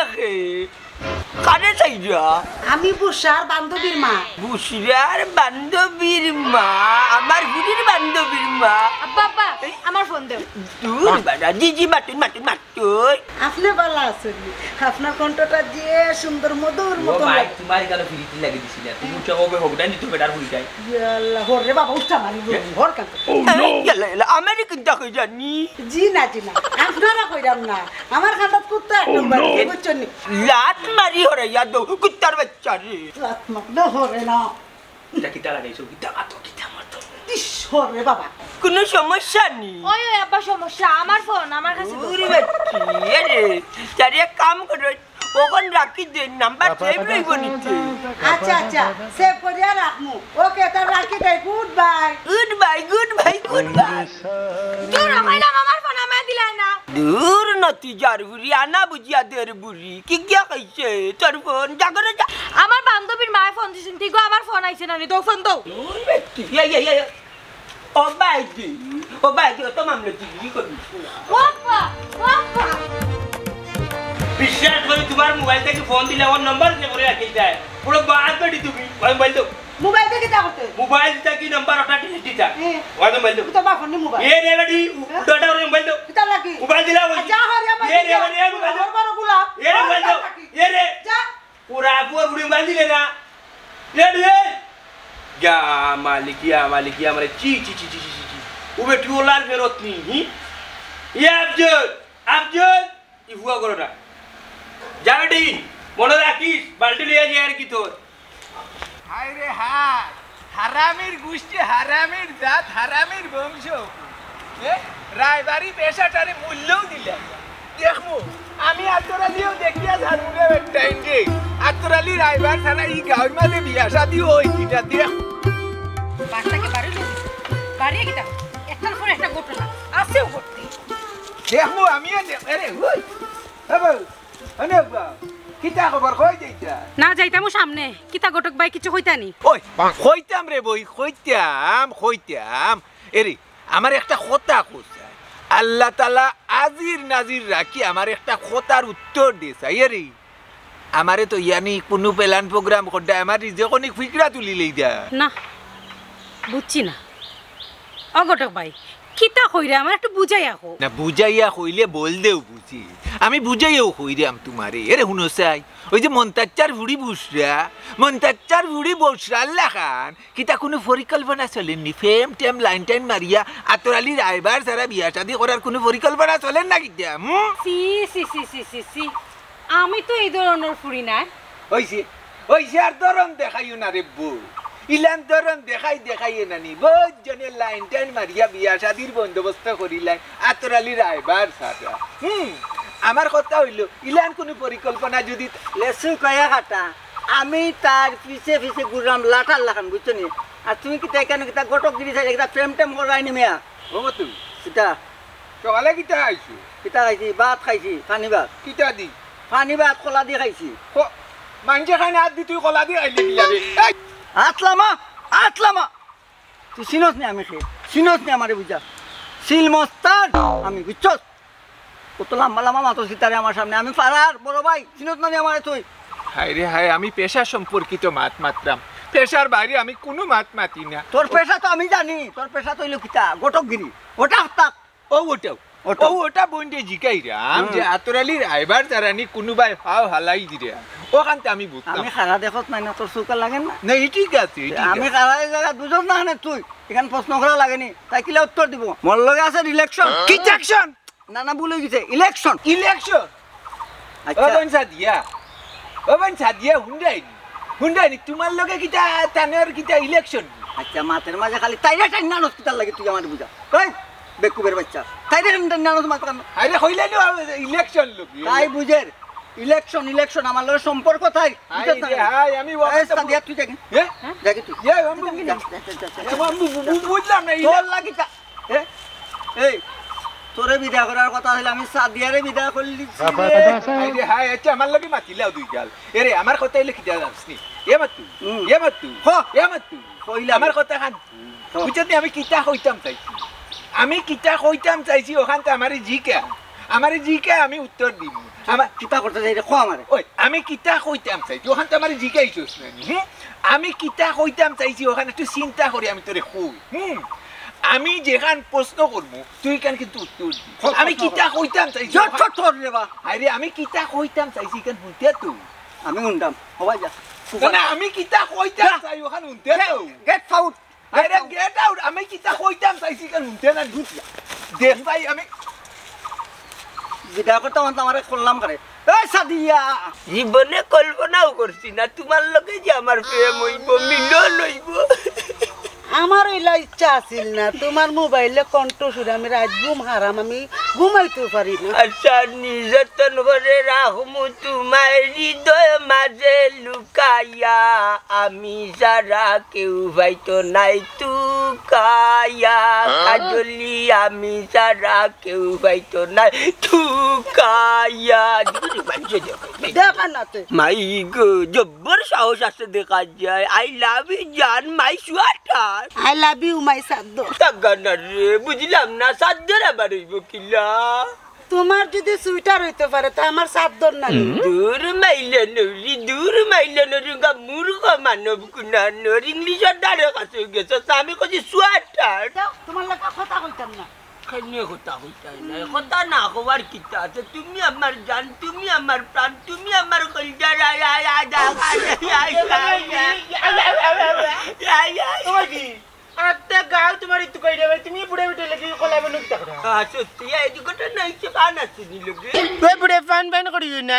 কানে চাইরা আমি বুসার বান্ধবীর মা বুসিরার বান্ধবীর মা আমার বুড়ির বান্ধবীর মা আব্বা আব্বা আমার ফোন দেও দূর বাড়া জিজি মাতুন আপনি ভালো আছেন আপনার কণ্ঠটা যে সুন্দর মধুর ও মতো ভাই তোমার গালো ফিরিতে লাগে দিছি না তুমি উঠে হবে হোক ডান দিতে বেটার হই যায় আল্লাহ হরে বাবা উঠা মারি ঘর কান্ত আমেরিকান দেখো জানি জি না আপনারা কইরাম না আমার খাতাত কুত্তা একদম বাড়ি বুঝছেন লাত মারি হরাই লাইয়া দৌ কুত্তার বাচ্চা রে এটা কিতা লাগাইছো কিতা মাতো কিতা মাতো ঈশ্বরে বাবা কোনো সমস্যা নেই ওই ওই আব্বা সমস্যা আমার ফোন আমার কাছে দাও। ওরে বাচ্চি রে তার এক কাম করো ওখান রাখি দে নাম্বার সেভ রইব নিতে আচ্ছা আচ্ছা সেভ করিয়া রাখমু ওকে তার রাখি দে goodbye goodbye goodbye goodbye দূর হইলাম আমার ফোন আমায় দিলাই না দূর নতি যার বুড়ি আনা বুঝিয়া দের বুড়ি কি গিয়া খাইছে তোর ফোন জাগরে যা আমার বান্ধবীর মায়ের ফোন দিছেন ঠিক আমার ফোন আইছে না নি তো ফোন দাও দূর বাচ্চি ও বাইদি তো মামলা দিবি করবি বাবা বাবা বিশ্বাস করি তোমার মোবাইল থেকে ফোন দিলে আমার নাম্বার সে করে রাখি যায় পুরো বাদ বেটি তুমি মোবাইল দাও মোবাইল থেকে তা করতে মোবাইল থেকে নাম্বার ওটা ডিলিট দিতা ওই মোবাইল দাও তো বাফন নি মোবাইল এ রে বেটি ওটা ওর মোবাইল দাও কিতা লাগি মোবাইল দিলা ওই যা হরিয়া বাই এ রে মোবাইল দাও বড় গোলাপ এ রে মোবাইল দাও এ রে যা পুরা বুড়ি মোবাইল দিলে না রে গা মালিকিয়া মানে চি ও বেটি ওলার ফেরত নি ইয়ে আফজল ইফুয়া করো না যাবে ডি মনে রাখিস বালতি লিয়ে যাই আর কি তোর হায় রে হায় হারামির গোষ্ঠী হারামির জাত হারামির বংশ রায়বাড়ি পেশাটারে মূল্যও দিলাম দেখমু আমি আতরালিও দেখিয়া ঝাড়ুরে টাইম রে আতরালি রায়বার ছাড়া এই গাঁয়ের মাঝে বিয়া শাদি ওই কিটা দেখ বাচ্চাকে বাড়িয়ে গিতা একটার পর একটা ঘটনা আসেও করতে দেখমু আমিও আরে ওই বাবা অনেকবা কিতা খবর কই যাইতা না যাইতামও সামনে কিতা গটক বাই কিছু হইতানি ওই কইতাম রে বই কইতাম এরে আমার একটা কথা কইছে আল্লাহ তাআলা আজির নাজির রাখি আমার একটা কথার উত্তর দিছে এরে আমারে তো ইয়ানি কোনো প্ল্যান প্রোগ্রাম করতে আমার রিজেকনি ফিকরা তুলি লই দা না বুঝছি না অগটক ভাই কিতা কইরে আমার একটু বুঝাই আহো না বুঝাইয়া কইলে বল দেও বুঝি আমি বুঝাইয়াও কইরাম তোমারে এরে হুনো চাই ওই যে মন্তাচ্চার বুড়ি বসরা আল্লাহ খান কিতা কোনো পরিকল্পনা চলেননি ফেম টেম লাইন টাইন মারিয়া আতরালি রায়বার সারা বিয়া শাদি করার কোনো পরিকল্পনা চলেন না কিতা সি সি সি সি সি সি আমি তো এই ধরনের ফুরি না ওইসে আর ধরন দেখাইও না রে বউ ইলান ধরন দেখাইয়ে নানি বহুত জনে লাইন টাইন মারিয়া বিয়া শাদির বন্দোবস্ত করিলাই আতরালি রায়বার সারা আমার কথা হইল ইলান কোনো পরিকল্পনা যদি লেসু কয়া কাটা আমি তার পিছে ঘুরলাম লাঠার লাখান বুঝছো নি আর তুমি কিতা কেন কিতা গটক গিরি চাই কিতা প্রেম টেম করাইনি মেয়া ও তুই কিতা সকালে কিতা আইছো কিতা খাইছি ভাত খাইছি পানি ভাত কিতা দি পানি ভাত কলা দিয়ে খাইছি মাঞ্জে খাই না হাত দি তুই কলা দি আইলি বিলারে আতলামা তুই চিনস নি আমি খেয়ে চিনস নি আমারে বুঝা শিল মস্তান আমি বুঝছস কত লাম্বা মাতো সিতারে আমার সামনে আমি পারার বড় ভাই চিনস না আমারে তুই হায় রে হায় আমি পেশা সম্পর্কিত মাত্রাম পেশার বাইরে আমি কোনো মাতি না তোর পেশা তো আমি জানি তোর পেশা তো হইলো কিতা গটকগিরি ওটা তাক ওটা বন্ডে জিকাই রাম যে আতরালি রায়বার জারানি কোনোবাই হাও হালাই দিরে ওখানতে আমি বুঝতাম আমি খারা দেখত নাই না তোর চৌকা লাগে না না ঠিক আছে আমি খারা জায়গা দুজন না হানে তুই এখানে প্রশ্ন করা লাগেনি তাই কিলে উত্তর দিব মোর লগে আছে ইলেকশন কি অ্যাকশন না ভুলে গেছে ইলেকশন আচ্ছা ওবান সাদিয়া হুন্ডাইনি তোমার লগে কিটা তানের কিটা ইলেকশন আচ্ছা মাতের মাঝে খালি তাইরে টাইন না হসপিটাল লাগে তুই আমার বুঝা কই বেকুবের বাচ্চা তাইরে টাইন না মাত কেন আরে হইলে না ইলেকশন লগি তাই বুঝের ইলেকশন আমার লগে সম্পর্ক তাই হাই আমি সাদিয়া তুই দেখি দেখি তুই বুঝলাম না তোর লাগি এই তোরে বিদা করার কথা হইলে আমি সাদিয়ারে বিদা করলি আরে হাই আচ্ছা আমার লগে মাতিলাও দুই গাল এরে আমার কথা হইলে কি জানাসনি এ মাতু কইলা আমার কথা খান বুঝছনি আমি কিতা কইতাম চাইছি ওখানতে আমারে জিকা আমি উত্তর দিব আমার কিতা করতে চাই রে খো আমারে ওই আমি কিতা কইতাম চাইছি ওখানতে আমারে জিকাইছস না আমি কিতা কইতাম চাইছি ওখানে একটু চিন্তা করি আমি তোরে কই আমি যেখান প্রশ্ন করবো তুই কেন কিন্তু উত্তর দি আমি কিতা কইতাম চাইছি আরে আমি কিতা কইতাম চাইছি কেন হুনতে তো আমি হুনতাম হবাই যা না আমি কিতা কইতাম চাই ওখান হুনতে তো গেট আউট আরে গেট আউট আমি কিতা কইতাম চাইছি কেন হুনতে না ঢুকিয়া দেখ ভাই আমি বিদা করতে আমারে করলাম করে এই সাদিয়া জীবনে কল্পনাও করছি না তোমার লগে যে আমার প্রেম হইব মিলন হইব আমার ওইলা ইচ্ছা আছিল না তোমার মোবাইলে কণ্ঠ শুনে আমি রাত ঘুম হারাম আমি ঘুমাইতে পারি না আচ্ছা নির্যাতন করে রাখমু তোমার হৃদয় মাঝে লুকাইয়া আমি যারা কেউ পাইতো নাই তুকাইয়া কাজলি আমি যারা কেউ পাইতো নাই তুকাইয়া দেখা না তো মাই গো জব্বর সাহস আছে দেখা যায় আই লাভ ইউ জান my sweater I love you my সাদ্দ টাকা রে বুঝলাম না সাধ্যের আবার হইব কিলা তোমার যদি সুইটার হইতে পারে তা আমার সাদ্দর না দূর মাইলে নরি গা মূর্খ মানব কুনা নর ইংলিশের দ্বারে কাছে গেছে আমি কছি সোয়াটার তোমার লাগা কথা কইতাম না খাইনে কথা কইতাই না কথা না হওয়ার কিতা আছে তুমি আমার জান তুমি আমার প্রাণ তুমি আমার কলজার আত্মা গাও তোমার একটু কই দেবে তুমি বুড়ে বুড়ে লাগি কলা বনুক তাকরা সত্যি এই কথা নাই সে কান আছে নিলে ওই বুড়ে ফান ফান করিও না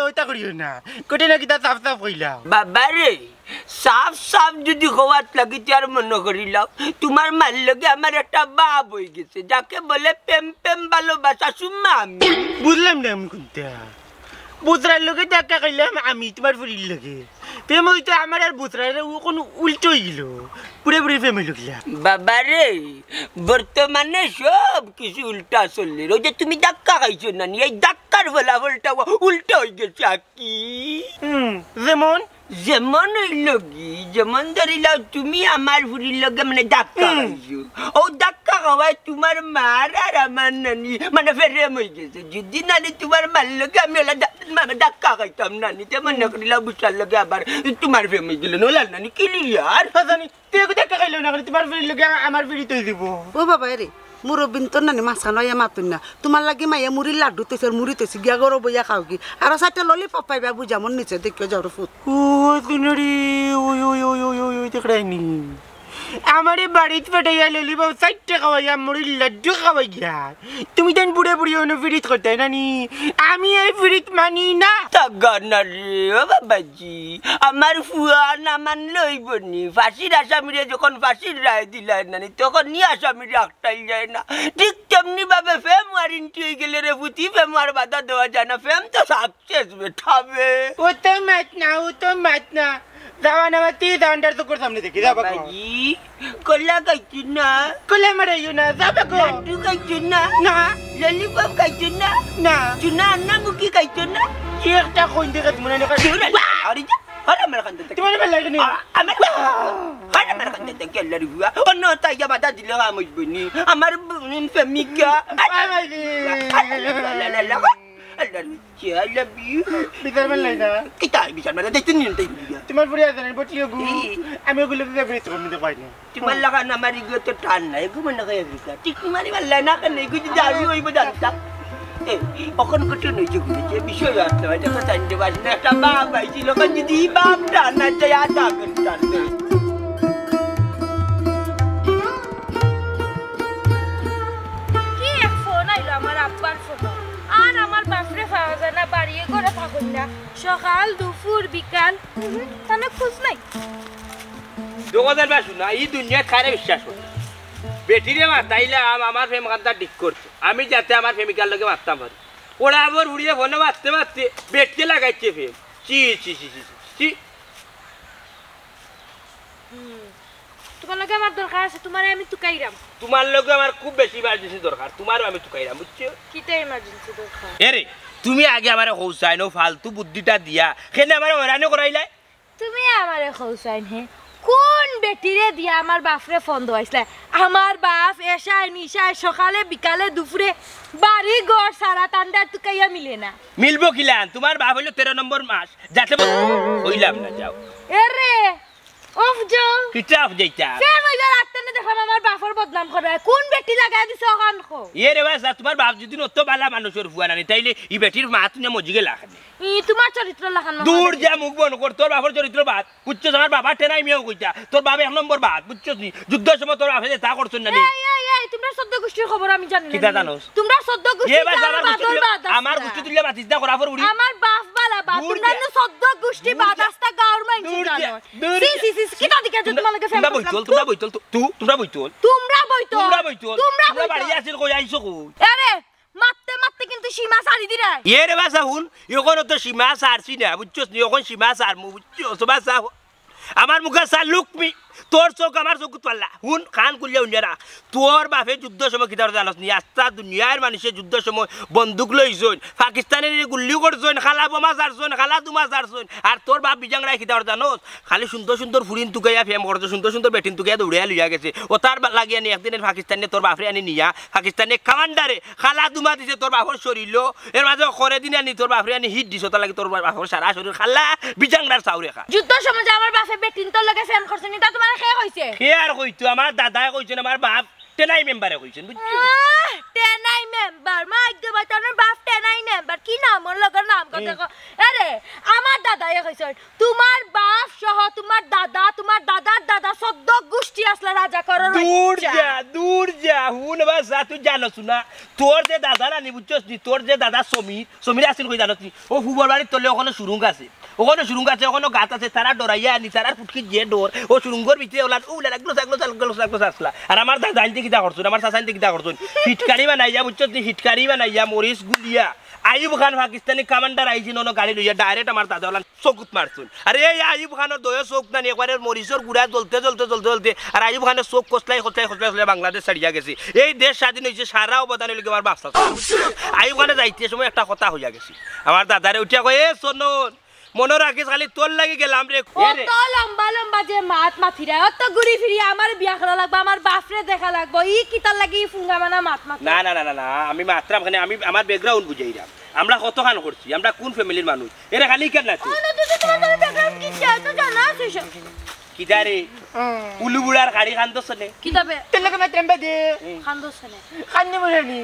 ওইটা করিও না কোটে না কিতা সাফ সাফ কইলা বাবা রে সাফ সাফ যদি হওয়াত লাগে তার মনে করিলাম তোমার মার লগে আমার একটা বাপ হয়ে গেছে যাকে বলে প্রেম প্রেম ভালোবাসা সুম্মা আমি বুঝলাম না আমি কোনটা বুতরার লগে দেখা কইলাম আমি তোমার ফুরির লগে প্রেম হইতো আমার আর বুতরার ও কোন উল্টো হইল পুরে পুরে প্রেম হইল গিলা বাবা রে বর্তমানে সব কিছু উল্টা চললে ওই যে তুমি ধাক্কা খাইছো না এই ধাক্কার ফলাফলটা উল্টা হয়ে গেছে কি যেমন যেমন হইল কি যেমন ধরিলাম তুমি আমার ফুরির লগে মানে ধাক্কা খাইছো ও ধাক্কা খাওয়ায় তোমার মার আর আমার নানি মানে প্রেম হয়ে গেছে যদি নানি তোমার মার লগে আমি ওলা ধাক্কা খাইতাম নানি তে মনে করিলাম বুঝার লগে আবার তোমার প্রেম হয়ে গেল নোলা নানি ক্লিয়ার জানি তুই দেখা খাইলো না তোমার ফুরির লগে আমার ফুরি তুই দিব ও বাবা রে মুরব্বিন তোর নানি মাছা নয়া মাতুন না তোমার লাগি মাইয়া মুড়ি লাড্ডু তেসের মুড়ি তেসি গিয়া গরো বইয়া খাও কি আর সাথে ললিপপ পাইবা বুঝা মন নিচে দেখিও যাও ফুট ও কুনড়ি ওই ওই ওই ওই ওই ওই দেখরাইনি আমারে বাড়িতে পাঠাইয়া ললিপপ 60 টাকা খাওয়াইয়া মুড়ি লাড্ডু খাওয়াইয়া তুমি দেন বুড়ে বুড়ি অন্য ফিরিত করতে নানি আমি এই ফিরিত মানি না টাকা রে ও বাবাজি আমার ফুয়া না মানলে হইবনি ফাঁসির আসামিরে যখন ফাঁসির রায় দিলাই নানি তখন নিয়ে আসামিরে আটটাই যায় না ঠিক তেমনি ভাবে ফেম ওয়ারেন্টি হয়ে গেলে রে পুঁতি ফেম আর বাধা দেওয়া যায় না ফেম তো সাকসেস বেঠাবে ও তো মাত না যাওয়া নামা 30 ঘন্টার তো করে সামনে দেখি যাবা বাবাজি কলা খাইছি না কোলে মারাইও না যাবা গো লাড্ডু খাইছো না না ললিপপ খাইছো না না চুনা আন্না মুখি খাইছো না কি একটা কইন দেখে তুমি না আরে যা আরে আমার কাছে তোমার ভালো লাগে না আমার কাছে থেকে লড়ুয়া অন্য তাই বাধা দিলে আমি বনি আমার ফ্যামিকা I love you. বিচার ভালো লাগে না কিতা বিচার মানে দেখতে নিন তাই তোমার পরে আছে বটিও গু আমি ওগুলো দিয়ে বেরিয়ে করতে পারি না তোমার লাগা না মারি গো তো টান নাই গো মনে হয় আফ্রিকা ঠিক মারি ভালো না কেন গো যদি আমি হইব জানতা এখন কত নই যে যে বিষয় আছে এটা কথা জানতে পারি না একটা বাপ আইছিল কোন যদি বাপ টান না চাই আদা টান কি এক ফোন আইলো আমার আব্বার ফোন আর আমার বাপরে পাওয়া যায় না বাড়িয়ে করে থাকুন না সকাল দুপুর বিকাল তাহলে খোঁজ নাই দোকানদার বাসু না এই দুনিয়া খারে বিশ্বাস করে বেটিরে মাতাইলে আমার প্রেম কান্তা ঠিক করছে আমি যাতে আমার প্রেমিকার লগে মারতাম পারি ওরা আবার উড়িয়ে ফোনে মারতে মারতে বেটকে লাগাইছে প্রেম চি চি চি চি চি তোমার লগে আমার দরকার আছে তোমারে আমি তুকাইরাম তোমার লগে আমার খুব বেশি ইমার্জেন্সি দরকার তোমারও আমি তুকাইরাম বুঝছো কিটা ইমার্জেন্সি দরকার এরে তুমি আগে আমারে হৌসাইনো ফালতু বুদ্ধিটা দিয়া কেন আমারে হয়রানি করাইলাই তুমি আমারে খৌসাইন হে কোন বেটিরে দিয়া আমার বাপরে ফোন দইছলা আমার বাপ এশায় নিশায় সকালে বিকালে দুপুরে বাড়ি ঘর সারা তান্ডা তুকাইয়া মিলে না মিলবো কিলান তোমার বাপ হইলো 13 নম্বর মাস যাতে হইলাম না যাও এরে অফ যাও কিটা অফ যাইতা ফের মইলা রাখতে না দেখলাম আমার বাপর বদনাম করে কোন বেটি লাগাই দিছ কান খো এ রে বাসা তোমার বাপ যদি নতো বালা মানুষের ফুয়া নানি তাইলে ই বেটির মা তুমি মজিগে লাখানি ই তোমার চরিত্র লাগান দূর যা মুখ বন কর তোর বাবার চরিত্র বাদ বুঝছো আমার বাবা টেনাই মিয়াও কইতা তোর বাবা এক নম্বর বাদ বুঝছো নি যুদ্ধের সময় তোর বাপে তা করছন না এই তোমরা 14 গোষ্ঠীর খবর আমি জানি না কিটা জানোস তোমরা 14 গোষ্ঠী এ বাসা আমার গোষ্ঠী তুললে বাতিস দা করা পর উড়ি আমার বাপ বালা বাপ তোমরা 14 গোষ্ঠী বাদাস্তা গভর্নমেন্ট জানো সি কিটা দিকে তোমার লাগে ফেম তোমরা বইতল তোমরা বাড়ি আসিল কই আইছো কই আরে মারতে মারতে কিন্তু সীমা ছাড়ি দিরা এ রে বাসা হুন এখন তো সীমা সারছি না বুঝছো নি এখন সীমা সার মু বুঝছো বাসা আমার মুখে সার লুকমি তোর চোখ আমার চোখ পাল্লা হুন খান কুলিয়া উনিয়ারা তোর বাপে যুদ্ধ সময় কিতার জানাস নি আস্তা দুনিয়ার মানুষে যুদ্ধ সময় বন্দুক লইছন পাকিস্তানের গুল্লি করছন খালা বোমা জারছন খালা দুমা জারছন আর তোর বাপ বিজাংরাই কিতার জানোস খালি সুন্দর সুন্দর ফুরিন তুকাইয়া ফেম করছে সুন্দর সুন্দর বেটিন তুকাইয়া দৌড়িয়া লইয়া গেছে ও তার লাগিয়া নি একদিনের পাকিস্তানে তোর বাপরে আনি নিয়া পাকিস্তানে কামান্ডারে খালা দুমা দিছে তোর বাপর শরীর এর মাঝে করে দিন আনি তোর বাপরে আনি হিট দিছ তার লাগি তোর বাপর সারা শরীর খালা বিজাংরার চাউরে খা যুদ্ধ সময় যে আমার বাপে বেটিন তোর লাগে ফেম করছে নি তা তোমার কে কইছে কে আর কইতো আমার দাদাই কইছেন আমার বাপ টেনাই মেম্বারে কইছেন বুঝছো টেনাই মেম্বার মাই গো বাটানোর বাপ টেনাই মেম্বার কি নাম ওর লগর নাম কথা আরে আমার দাদাই কইছে তোমার বাপ সহ তোমার দাদার দাদা 14 গোষ্ঠী আসলা রাজা করার দূর যা হুন বাসা তুই জানোস না তোর যে দাদা রানি বুঝছস নি তোর যে দাদা সমীর আসিল কই জানোস নি ও ফুবর বাড়ির তলে ওখানে সুরুং আছে ওখানে গাছ আছে তারা ডরাইয়া আনি তারা ফুটকি যে ডোর ও সুরুঙ্গর ভিতরে ওলা লাগলো আসলা আর আমার দাদা আনতে কিতা করছুন আমার চাচা আনতে কিতা করছুন হিটকারি বানাইয়া বুঝছস নি হিটকারি বানাইয়া মরিচ গুলিয়া আইব খান পাকিস্তানি কমান্ডার আইছিল ন গাড়ি লইয়া ডাইরেক্ট আমার দাদা ওলা চকুত মারছুন আরে এই আইব খানের দয়ে চোখ নানি একবারে মরিচর গুড়া জ্বলতে আর আইব খানের চোখ কসলাই বাংলাদেশ ছাড়িয়া গেছে এই দেশ স্বাধীন হয়েছে সারা অবদান হইলে আমার বাচ্চা আইব খানে যাইতে সময় একটা কথা হইয়া গেছে আমার দাদারে উঠিয়া কয় এ শোনন মনে রাখিস খালি তোর লাগি গেলাম রে কত লম্বা যে মাথিরা অত ঘুরি ফিরি আমার বিয়া করা লাগবে আমার বাপরে দেখা লাগবে ই কিতার লাগি ফুঙ্গা মানা মাথ না আমি মাত্রাম খানে আমি আমার ব্যাকগ্রাউন্ড বুঝাইরাম আমরা কত খান করছি আমরা কোন ফ্যামিলির মানুষ এরা খালি কেন না কিদারে উলু বুড়ার গাড়ি খান্দছনে কিতাবে তোর লগে মাত্রাম বাদে খান্দছনে খান্নি বলেনি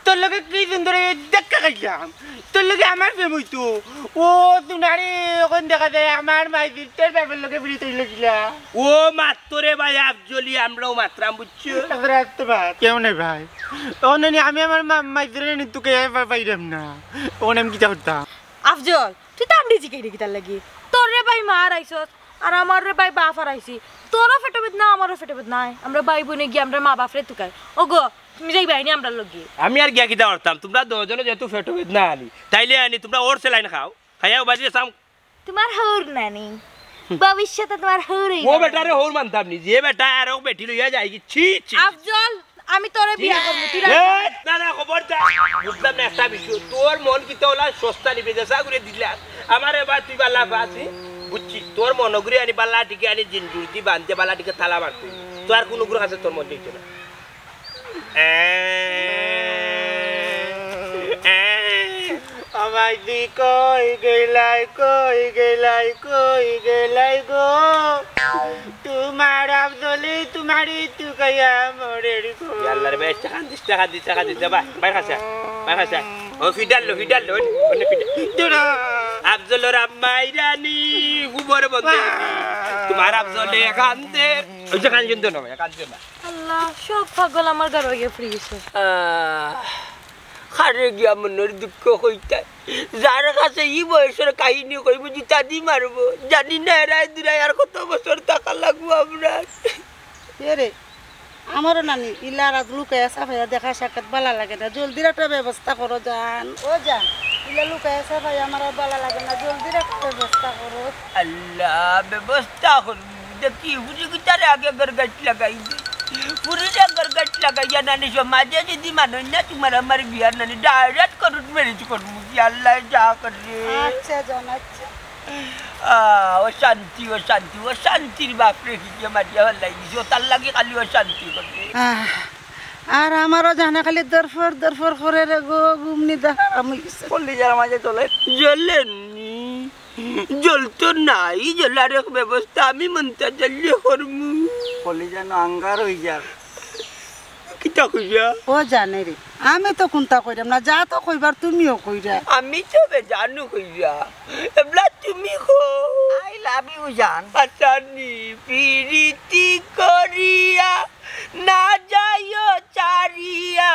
তোর লগে কি দিন ধরে দেখা খাইলাম তোর লগে আমার প্রেম হইতো ও তুনারে ওখান দেখা যায় আমার মাইদির তোর বাবার লগে বিড়ি তৈরি লাগিলা ও মাত্তরে ভাই আফজলি আমরাও মাত্রাম বুঝছো রাখতে ভাই কেমন ভাই ওনে আমি আমার মাইদির তোকে পাইলাম না ওনে আমি কিতা করতাম আফজল তুই তো আমডি জিকে কিতার লাগি তোর রে ভাই মার আইছস আর আমার রে ভাই বাপ আইছি তোরও ফেটবেদ না আমারও ফেটবেদ নাই আমরা ভাই বোনে গিয়ে আমরা মা বাপরে তুকাই ওগো তুমি যাই বাইনি আমরা লগি আমি আর গিয়া কিতা করতাম তোমরা দুজনে যেহেতু ফেটবেদ না আনি তাইলে আনি তোমরা ওর সেলাইন খাও খাইয়া বাজিয়ে সাম তোমার হৌর নানি ভবিষ্যতে তোমার হৌর ও বেটারে হৌর মানতাম নি যে বেটা আর ও বেটি লইয়া যাই কি ছি আফজল আমি তোরে বিয়া করব তুই না খবরদার বুঝলাম না একটা বিষয় তোর মন কি তোলা সস্তা নিবে যা করে দিলা আমার এবার তুই বালা বাসি বুঝছি তোর মনগুরি আনি বালা টিকে আনি জিনজুরতি বানতে বালা টিকে থালা মারতে তো আর কোন গ্রহ আছে তোর মন দিতে না আমায় দি কই গেলাই গো তোমার আফজলি তোমারি তুকাইয়া মরে গো আল্লাহর বেশ টাকা দিস বা বাই খাসা ও ফিডাল লো ওনে ফিডাল আফজলর আম্মাই রানী হুবর বন্ধে তোমার আফজলে কান্দে ওই যে কান্দে না আল্লাহ সব পাগল আমার ঘর হয়ে ফ্রি গেছে খারে গিয়া মনের দুঃখ হইতা যার কাছে ই বয়সের কাহিনী কইব জিতা দি মারবো জানি না এরাই দুরাই আর কত বছর টাকা লাগবো আমরা রে আমারও নানি ইলা রাত লুকায় সাফাইয়া দেখা সাক্ষাৎ বালা লাগে না জলদি একটা ব্যবস্থা করো জান ও জান ইলা লুকায় সাফাইয়া আমার বালা লাগে না জলদি একটা ব্যবস্থা করো আল্লাহ ব্যবস্থা করবো দেখি হুজি গিটারে আগে গরগাট লাগাই পুরিটা গরগাট লাগাইয়া নানি সমাজে যদি মানো না তোমার আমার বিয়ার নানি ডাইরেক্ট করুন মেরেজ করবো কি আল্লাহ যা করে আচ্ছা জান আচ্ছা ও শান্তির বাপরে কি মারিয়া ভাল লাগিছে ও তার লাগে খালি ও শান্তি করবে আর আমারও জানা খালি দরফর করে রে গো ঘুমনি দেখা আমি কলিজার মাঝে জ্বলেন জ্বলতো নাই জ্বলার এক ব্যবস্থা আমি মনটা জ্বলিয়ে করবো কলিজানো আঙ্গার হয়ে যার কিতা কইরা ও জানে রে আমি তো কোনটা কইরাম না যা তো কইবার তুমিও কইরা আমি তো জানু কইরা এবলা তুমি কো আই লাভ ইউ জান আসানি পিরিতি করিয়া না যাইও চারিয়া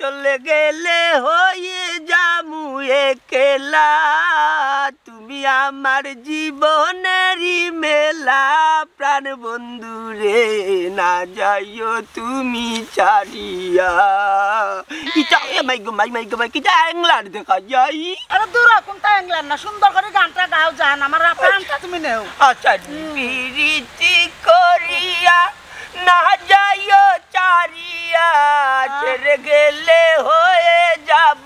চলে গেলে হয়ে যামু একলা তুমি আমার জীবনেরই মেলা প্রাণ বন্ধু রে না যাইও তুমি চারিয়া কিটা মাই গো মাই কিটা এংলার দেখা যাই আরে দূর কোনটা ইংল্যান্ড না সুন্দর করে গানটা গাও জান আমার প্রাণটা তুমি নেও আচ্ছা পিরিতি করিয়া না যাইও চারিয়া ছেড়ে গেলে হয়ে যাব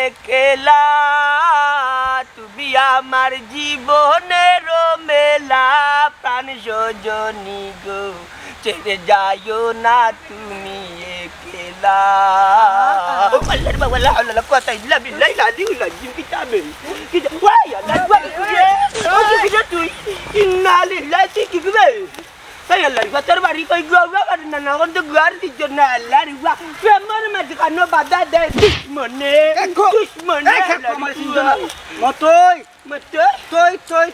একলা তুমি আমার জীবনের মেলা প্রাণ সজনী গো ছেড়ে যাইও না তুমি একলা আল্লাহ বাবা আল্লাহ কথা ইল্লা বিল্লাহ লালি লাজি কিতাবে কিতা ওয়াই আল্লাহ বাবা তুই ইন্না লিল্লাহি কি গবে Ay Allah, gua terbari kau gua kan nana kan tu gua di jona Allah gua. Semar macam kano pada ada dushmane. Dushmane. আমার চিন্তা নাই মতই Betul.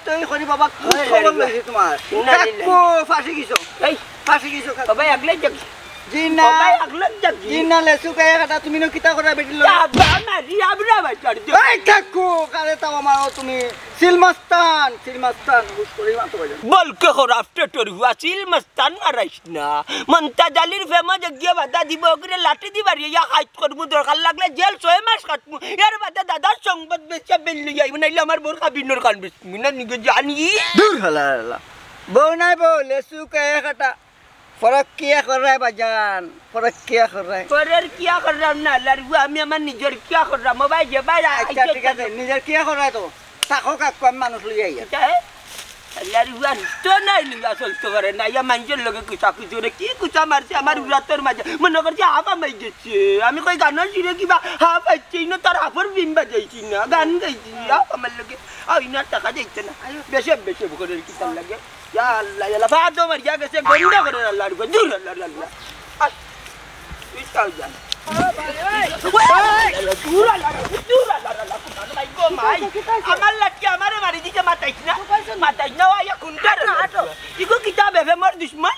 তই হরি বাবা খুব খবর লইছে তোমার কাকু ফাঁসি গেছো Hey, ফাঁসি গেছো kau bayar lejak. জিনা Kau bayar lejak. জিনা লেসু কায়া কাটা তুমি নো কিতা করে বেটিল Apa mari abra bacar tu. এই কাকু কারে তাও মারো তুমি সিলমাস্তান হুশ করে মারতে পারো Bol ke khorafte tor wasil mastan arashna. Manta jalir fema jagya bada dibo kire lati dibari ya khait kormu dorkal lagle jel soe mas khatmu. Yar bada dada songbad becha belli ya naile amar bor kabinor kan bismina nige jani. দূর হালা বউ নাই বউ লেসু কায়া কাটা ফরক কিয়া কর রে বাজান ফরক কিয়া কর রে Korer kia kharam na larwa ami amar nijor kia kharam mobai je bara. আচ্ছা ঠিক আছে নিজের কিয়া কর রে তো তাকো কাকু আমি মানুষ লই আইয়া Laruan to na ini asal to kare na ya manjel loge kusa kujore ki kusa marse amar urator maja monogar je apa mai geche ami koi ganon sire ki ba ha bacche ino tar afar bimba jaisi na gan gaisi ya amal loge au ina taka jaite na beshe bukore ki tal lage ya Allah fa do mar ya gese gonda kore Allah ru dur Allah Istau jan আমার লাটকে আমারে মারি দিতে মাতাইছ না ওয়া কুন্টার ego কিতাবে ফেমর দুশমন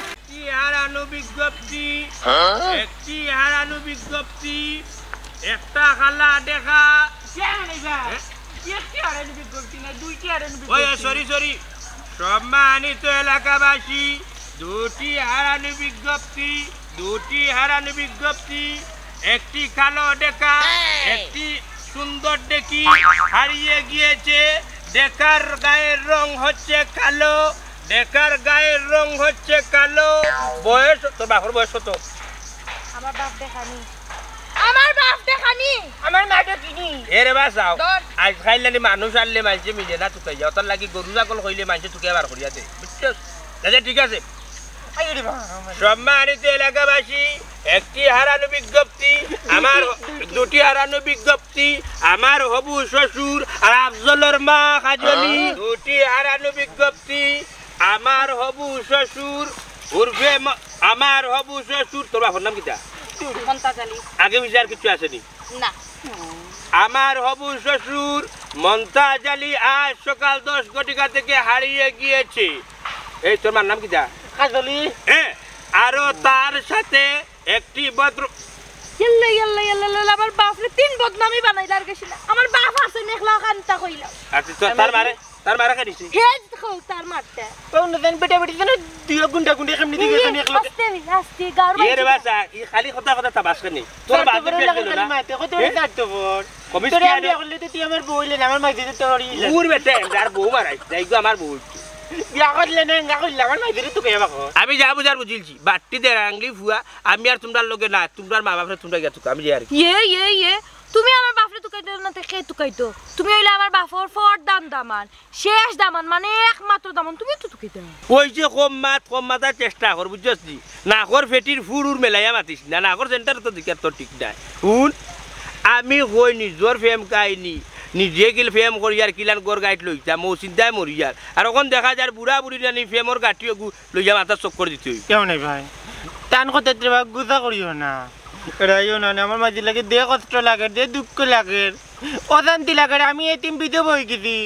একটি হারানো বিজ্ঞপ্তি একটি হারানো বিজ্ঞপ্তি একটা খালা দেখা সরি সম্মানিত এলাকাবাসী দুটি হারানো বিজ্ঞপ্তি একটি কালো ডেকা একটি সুন্দর ডেকি হারিয়ে গিয়েছে ডেকার গায়ের রং হচ্ছে কালো বয়স তোর বাপের বয়স কত আমার বাপ দেখানি আমার মা দেখিনি এরে বাসাও ধর। আজ খাইলে মানুষ আনলে মানুষে মিলে না তুকে যাও তার লাগি গরু ছাগল কইলে মানুষে তুকে বার করিয়া দে বুঝছো দাদা ঠিক আছে সম্মানিত এলাকাবাসী একটি হারানো বিজ্ঞপ্তি আমার দুটি হারানো বিজ্ঞপ্তি আমার হবু শ্বশুর আর আফজলের মা খাজনি দুটি হারানো বিজ্ঞপ্তি আমার হবু শ্বশুর উর্ফে আমার হবু শ্বশুর তোর বাপের নাম কিটা আগে বিচার কিছু আসেনি না আমার হবু শ্বশুর মন্তাজ আলী আজ সকাল 10 ঘটিকা থেকে হারিয়ে গিয়েছে এই তোর মার নাম কিটা কাজলি হ্যাঁ আরো তার সাথে একটি ভদ্র ইয়াল্লা আমার বাপরে তিন বদনামি বানাইলার গেছিল আমার বাপ আছে নেখলা কান্তা কইলা আচ্ছা তো তার মারা কাটিছি হেজ খাও তার মারতে কোন দেন বেটা দেন দিও গুন্ডা কেমনি দিবে কেন একলা আস্তে গার এর বাসা এই খালি কথা তাবাস করি তোর বাপ বেশ না মাতে কত কাটতো বল কমিস তোর কি আমি বললে তুই আমার বইলে আমার মাই দিতে তোর উর বেটে আর বউ মারাই যাইগো আমার বউ বিয়া করলে না গা কইলা আমার মাই দিতে তুই এবাকো আমি যা বুঝার বুঝিলছি বাট্টি দে রাংলি ফুয়া আমি আর তোমরা লগে না তোমরা মা বাপরে তোমরা গেছো আমি যাই আর ইয়ে তুমি আমার বাপরে তুকাইতো না তে কে তুকাইতো তুমি হইলা আমার বাপর ফর দামান শেষ দামান মানে একমাত্র দামান তুমি তো তুকাইতো ওই যে কম মাতার চেষ্টা কর বুঝছস না কর ফেটির ফুরুর মেলাইয়া মাতিস না কর সেন্টার তো দিকে তো ঠিক নাই শুন আমি কই নিজর ফেম কাহিনী নিজে গিল ফেম করি আর কিলান গড় গাইট লইতা মৌ চিন্তায় মরি আর এখন দেখা যায় বুড়া বুড়ি জানি ফেমর গাঁটি লইয়া মাথা চক্কর দিতে কেউ নাই ভাই টান কথা দেবা গুজা করিও না এরাইও না আমার মাঝে লাগে দে কষ্ট লাগে দে দুঃখ লাগে অশান্তি লাগে আমি এতিম বিধব হয়ে গেছি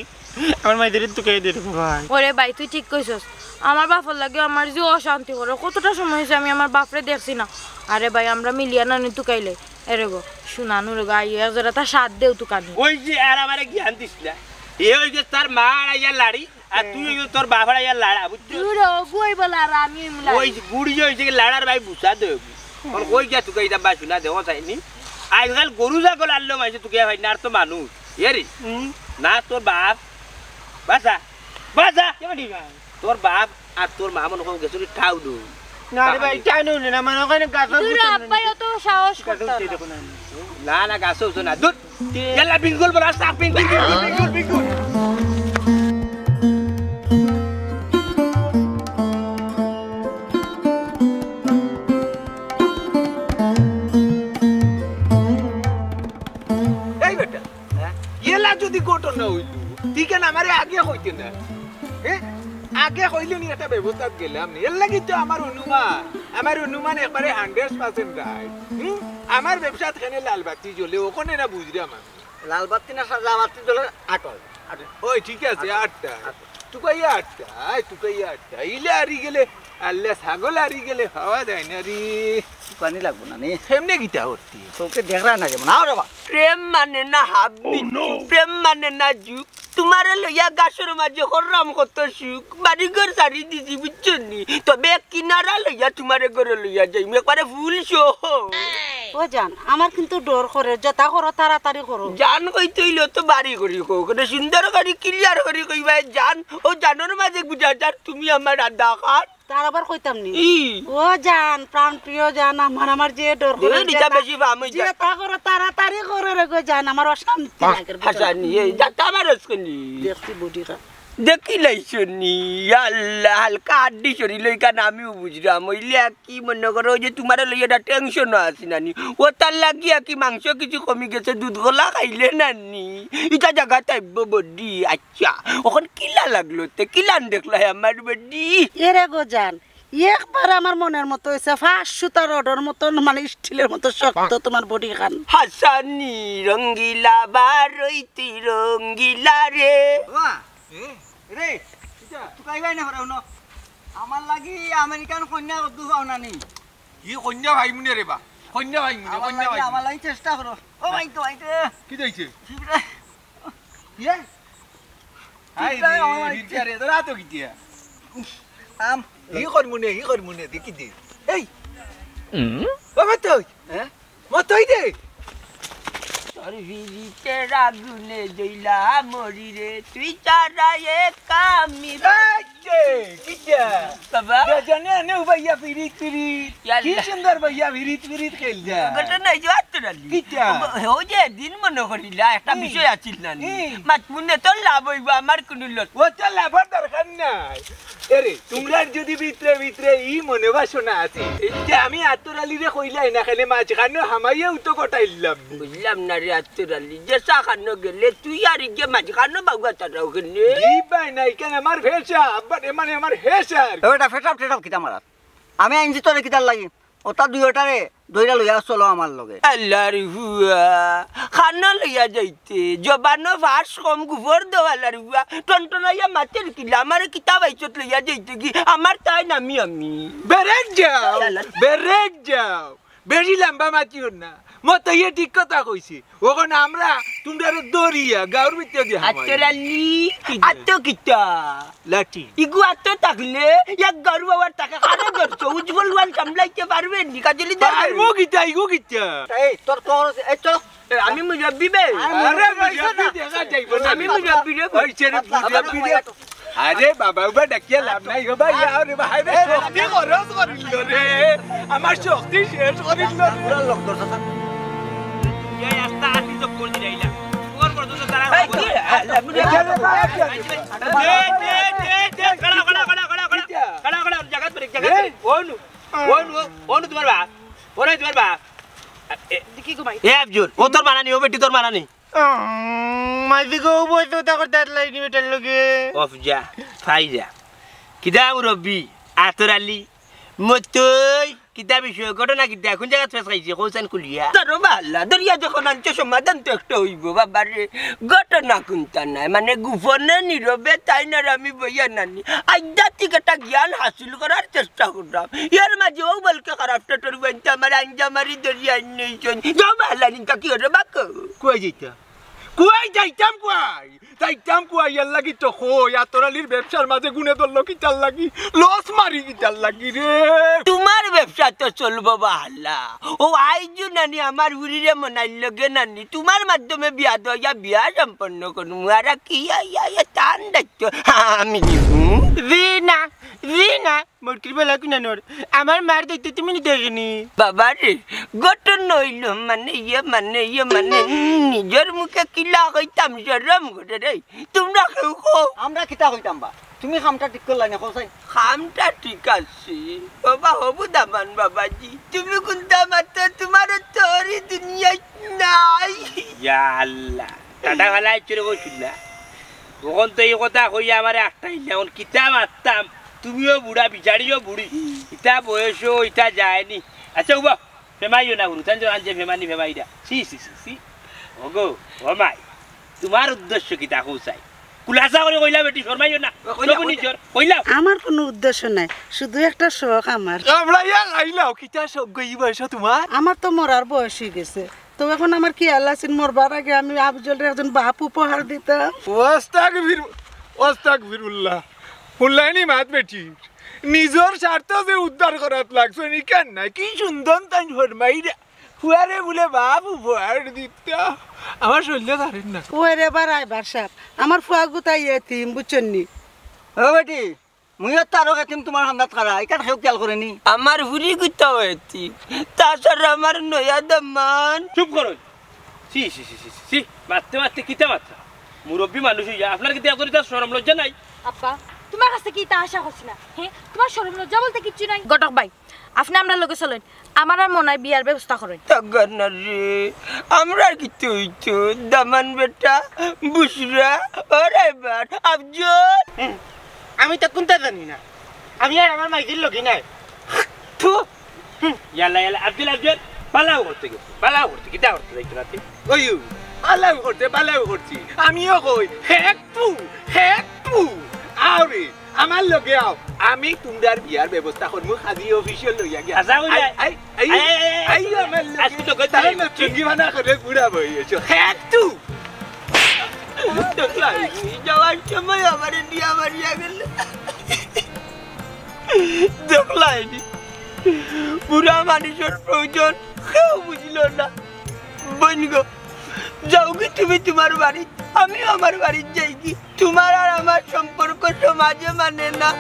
আমার মাঝে তোকে দে ভাই ওরে ভাই তুই ঠিক কইছস আমার বাপর লাগে আমার যে অশান্তি করে কতটা সময় হয়েছে আমি আমার বাপরে দেখছি না আরে ভাই আমরা মিলিয়া নানি তুকাইলে এরে গো শুনানু রে গাই যারা তা সাথ দেও তুকানি ওই যে আর আমারে জ্ঞান দিস না এ ওই যে তার মা আইয়া লাড়ি আর তুই তোর বাবার আইয়া লাড়া বুঝছিস দুরো গুই বলা আর আমি ওই গুড়ি হইছে লাড়ার ভাই বুঝা দে আর কই গিয়া তুই এটা বাই শুনা দেও চাইনি আজকাল গরু ছাগল আনলো মাইছে তুই ভাই না আর তো মানুষ এরি না তোর বাপ বাসা বাসা তোর বাপ আর তোর মা মনে কম গেছিল ঠাউ দু না রে ভাই টাইনো না মানে ওখানে গাছ দুরো আব্বাই তো সাহস করতে না না গাছ হইছ না দুধ ইয়ালা বিঙ্গুল বলা সাপ বিঙ্গুল বিঙ্গুল বিঙ্গুল এই বেটা ইয়েলা যদি ঘটনা হইল ঠিক না আমারে আগে হইতে না আগে হইলে নি একটা ব্যবস্থা গেলাম নি এর লাগি তো আমার অনুমান একবারে 100% রাইট আমার ব্যবসা এখানে লালবাতি জ্বলে ওখানে না বুঝরি আমার লালবাতি না সাদাবাতি জ্বলে আটল ওই ঠিক আছে 8টা তুকাই 8টা ইলে আরি গেলে আল্লাহ ছাগল আরি গেলে হাওয়া দেয় না রে পানি লাগবো না নি কেমনে গিতা হতি তোকে দেখরা না যেমন নাও রে বা প্রেম মানে না হাবি প্রেম মানে না যুগ তোমারে লইয়া গাছের মাঝে হররাম কত সুখ বাড়ি ঘর সারি দিছি বুঝছো নি তবে কিনারা লইয়া তোমারে ঘরে লইয়া যাই একবারে ফুল শো ও জান আমার কিন্তু ডর করে যথা করো তাড়াতাড়ি করো জান কই তৈল তো বাড়ি করি কোনে সুন্দর করে ক্লিয়ার করি কইবা জান ও জানোর মাঝে বুঝা যার তুমি আমার আদা খান তার আবার কইতাম নি ও জান প্রাণ প্রিয় জান আমার যে ডর করে এটা বেশি আমি যথা করো তাড়াতাড়ি করো রে গো জান আমার অশান্তি লাগে হাসানি এই যাতা আমার রসকনি দেখছি বডি কা দেখি লাইছনি আল্লাহ হালকা আড্ডি শরী লইকা আমিও বুঝলাম ওইলে কি মনে করো যে তোমার লইয়া টেনশনও আসি নানি ও তার লাগিয়া কি মাংস কিছু কমি গেছে দুধ গলা খাইলে নানি এটা জায়গা টাইব বডি আচ্ছা ওখান কিলা লাগলো তে কিলান দেখলা আমার বডি এরে গো জান একবার আমার মনের মতো হয়েছে 500 রডর মতো মানে স্টিলের মতো শক্ত তোমার বডি খান হাসানি রঙ্গিলা বারইতি রঙ্গিলা রে রে তুকাই ভাই না হরাও ন আমার লাগি আমেরিকান কন্যা কদ্দু পাও না নি ই কন্যা ভাই মুনে রে বা কন্যা ভাই আমার লাগি চেষ্টা করো ও ভাই তো কি দইছে ঠিকরা ইয়ে আই রে তোরা তো কিতিয়া আম ই কর মুনে দেখি দে এই বাবা তো হ্যাঁ মতই দে তোর ভিড়িতে রাগুনে জইলা মরি রে তুই চারা কামি কিটা বাবা জানে নে ভাইয়া ফিরিত ইয়াল্লা। কি সুন্দর ভাইয়া ফিরিত খেল যা ঘটনা এই যে আত্মরালি কিটা? ও যে দিন মনে করিলা একটা বিষয় আছিল না মাছ মুনে তোর লাভ হইব আমার কোনো লস ও চল লাভার দরকার নাই এরে তোমরা যদি ভিতরে ই মনে বাসনা আছে যে আমি আতরালি রে কইলাই না খালি মাছ খানো হামাইয়া উতো কটাইলাম বুঝলাম না রে আত্মরালি যে চা খানো গেলে তুই আর গিয়ে মাছ খানো বাগুয়া তারাও গেলে ই ভাই নাই কেন আমার ভেসা আব্বা মানে আমার হেসার ওটা ফেটাপ কিতা মারাত আমি আইনছি তোরে কিতার লাগি ওটা দুইটারে দইরা লইয়া চলো আমার লগে আল্লাহর হুয়া খানো লইয়া যাইতে জবানো ভাস কম গুফর দেওয়ালার হুয়া টনটনাইয়া মাতের কিলা আমার কিতাব আইছত লইয়া যাইতে কি আমার তাই নামি আমি বেরেক যাও বেশি লম্বা মাতিও না মত ইয়ে ঠিক কথা কইছি ওখানে আমরা তোমরা দরিয়া গাঁর ভিতরে দিয়ে আত্মরালি আত্ম কিতা লাঠি ইগু আত্ম থাকলে এক গরু বাবার টাকা খানো ধরছো উজ্জ্বল ওয়ান সামলাইতে পারবেন নি কাজলি ইগু কিতা এই তোর তোর এই চলো আমি মুরব্বি বে আরে মুরব্বি দেখা যাইবো না আমি মুরব্বি রে ওই ছেড়ে মুরব্বি রে আরে বাবা উবা ডাকিয়া লাভ নাই গো ভাই আরে ভাই রে শক্তি খরচ করিল রে আমার শক্তি শেষ করিল পুরা লোক তোর সাথে এই আস্তা আসি তো কোন দিলাইলা ওর পর্যন্ত তারা তোমার বা ওরে তোমার বা কি গো ভাই এ আফজুল ও তোর মানানি ও বেটি তোর মানানি মাঝে গো বইতো তাকর দাঁত লাইনি বেটার লগে অফজা ফাইজা কিদা মুরব্বি আতরালি মতই কিতা বিষয় ঘটনা কিতা কোন জায়গা ফেস খাইছে কৌসান কুলিয়া তোর বালা দরিয়া যখন আনছে সমাধান তো একটা হইব বাবারে ঘটনা কোনটা নাই মানে গোপনে নীরবে তাই না আমি বইয়া নানি আধ্যাত্মিক একটা জ্ঞান হাসিল করার চেষ্টা করলাম এর মাঝে ও বলকে খারাপটা তোর বইতে আমার আঞ্জামারি দরিয়া নিয়েছেন যাও বালা নিকা কি হরে বাক কই যাইতা কই যাইতাম কই ইয়ার লাগি তো কই আতরালির ব্যবসার মাঝে গুনে ধরলো কিতার লাগি লস মারি কিতার লাগি রে তোমার ব্যবসা তো চলবো বালা ও আইজু নানি আমার উড়িরে মনাইল লগে নানি তোমার মাধ্যমে বিয়া দয়া বিয়া সম্পন্ন করুন আর কি টান দায়িত্ব আমি রিনা রিনা মোটকির বেলা কিনা নর আমার মার দেখতে তুমি দেখনি বাবা রে গঠন হইল মানে নিজের মুখে কিলা কইতাম শরম করে রে তোমরা কেউ আমরা কিতা কইতাম বা তুমি কামটা ঠিক করলা না কোসাই খামটা ঠিক আছে বাবা হবু দামান বাবাজি তুমি কোনটা মাত্র তোমার তোরি দুনিয়ায় নাই ইয়া আল্লাহ টাটা ভালাই চলে গেছিলা তখন তো এই কথা কইয়া আমার একটাই যেমন কিতা মারতাম তুমিও বুড়া বিচারিও বুড়ি ইটা বয়সও ইটা যায়নি আচ্ছা উবা ফেমাইও না গুরু তাঞ্জ আনছে ফেমানি ফেমাইটা সি ওগো ও মাই তোমার উদ্দেশ্য কিতা কৌসাই কুলাসা করে কইলা বেটি শর্মাইও না সবু নিজর কইলা আমার কোনো উদ্দেশ্য নাই শুধু একটা শখ আমার আমরা ইয়া আইলাও কিতা সব গই বয়স তোমার আমার তো মরার বয়স হয়ে গেছে তো এখন আমার কি আল্লাহ সিন মরবার আগে আমি আফজলের একজন বাপ উপহার দিতাম ওয়াস্তাগফিরুল্লাহ হুল্লাইনি মাত বেটি নিজর স্বার্থ যে উদ্ধার করাত লাগছে নি কেন না কি সুন্দর তাই ফরমাই রে হুয়ারে বলে বাপ উপহার দিতা আমার শৈল্য ধরেন না ওই রে বার আইবার সাপ আমার ফুয়া গুতাই এতিম বুঝছেন নি ও বেটি মুইও তারও কাটিম তোমার হামদাত করা এখান খেউ খেয়াল করেনি আমার হুরি গুতা হয়েছি তাছাড়া আমার নয়া দামান চুপ করুন সি মারতে কিতা মাত্রা মুরব্বী মানুষ হইয়া আপনার কিতা করি তার শরম লজ্জা নাই আপা তোমার কাছে কি তা আশা করছি না হ্যাঁ তোমার শরম লজ্জা বলতে কিচ্ছু নাই গটক ভাই আপনি আমরা লোকে চলেন আমার আর মনে হয় বিয়ার ব্যবস্থা করেন তগনা রে আমরা কিছু হইছো দামান বেটা বুসরা ওরে বার আফজল আমি তো কোনটা জানি না আমি আর আমার মাইজির লোকই নাই থু ইয়ালা আব্দুল পালাও করতে কিতা করতে যাইতো রাতে ওইউ পালাও করছি আমিও কই হেক তু আরে আমার লগে আও আমি তোমার বিয়ার ব্যবস্থা করমু খাদি অফিসিয়াল লইয়া গিয়া আচ্ছা ওই আই আমার আজকে তো কথা তাহলে চঙ্গি বানা করে পুরা বইছো হেক তু যাওয়ার সময় আমার দিয়া মারিয়া গেল দেখলাইনি পুরা মানুষের প্রয়োজন কেউ বুঝল না বইন গো যাও কি তুমি তোমার বাড়ি আমি আমার বাড়ি যাই কি তোমার আর আমার সম্পর্ক সমাজে মানে না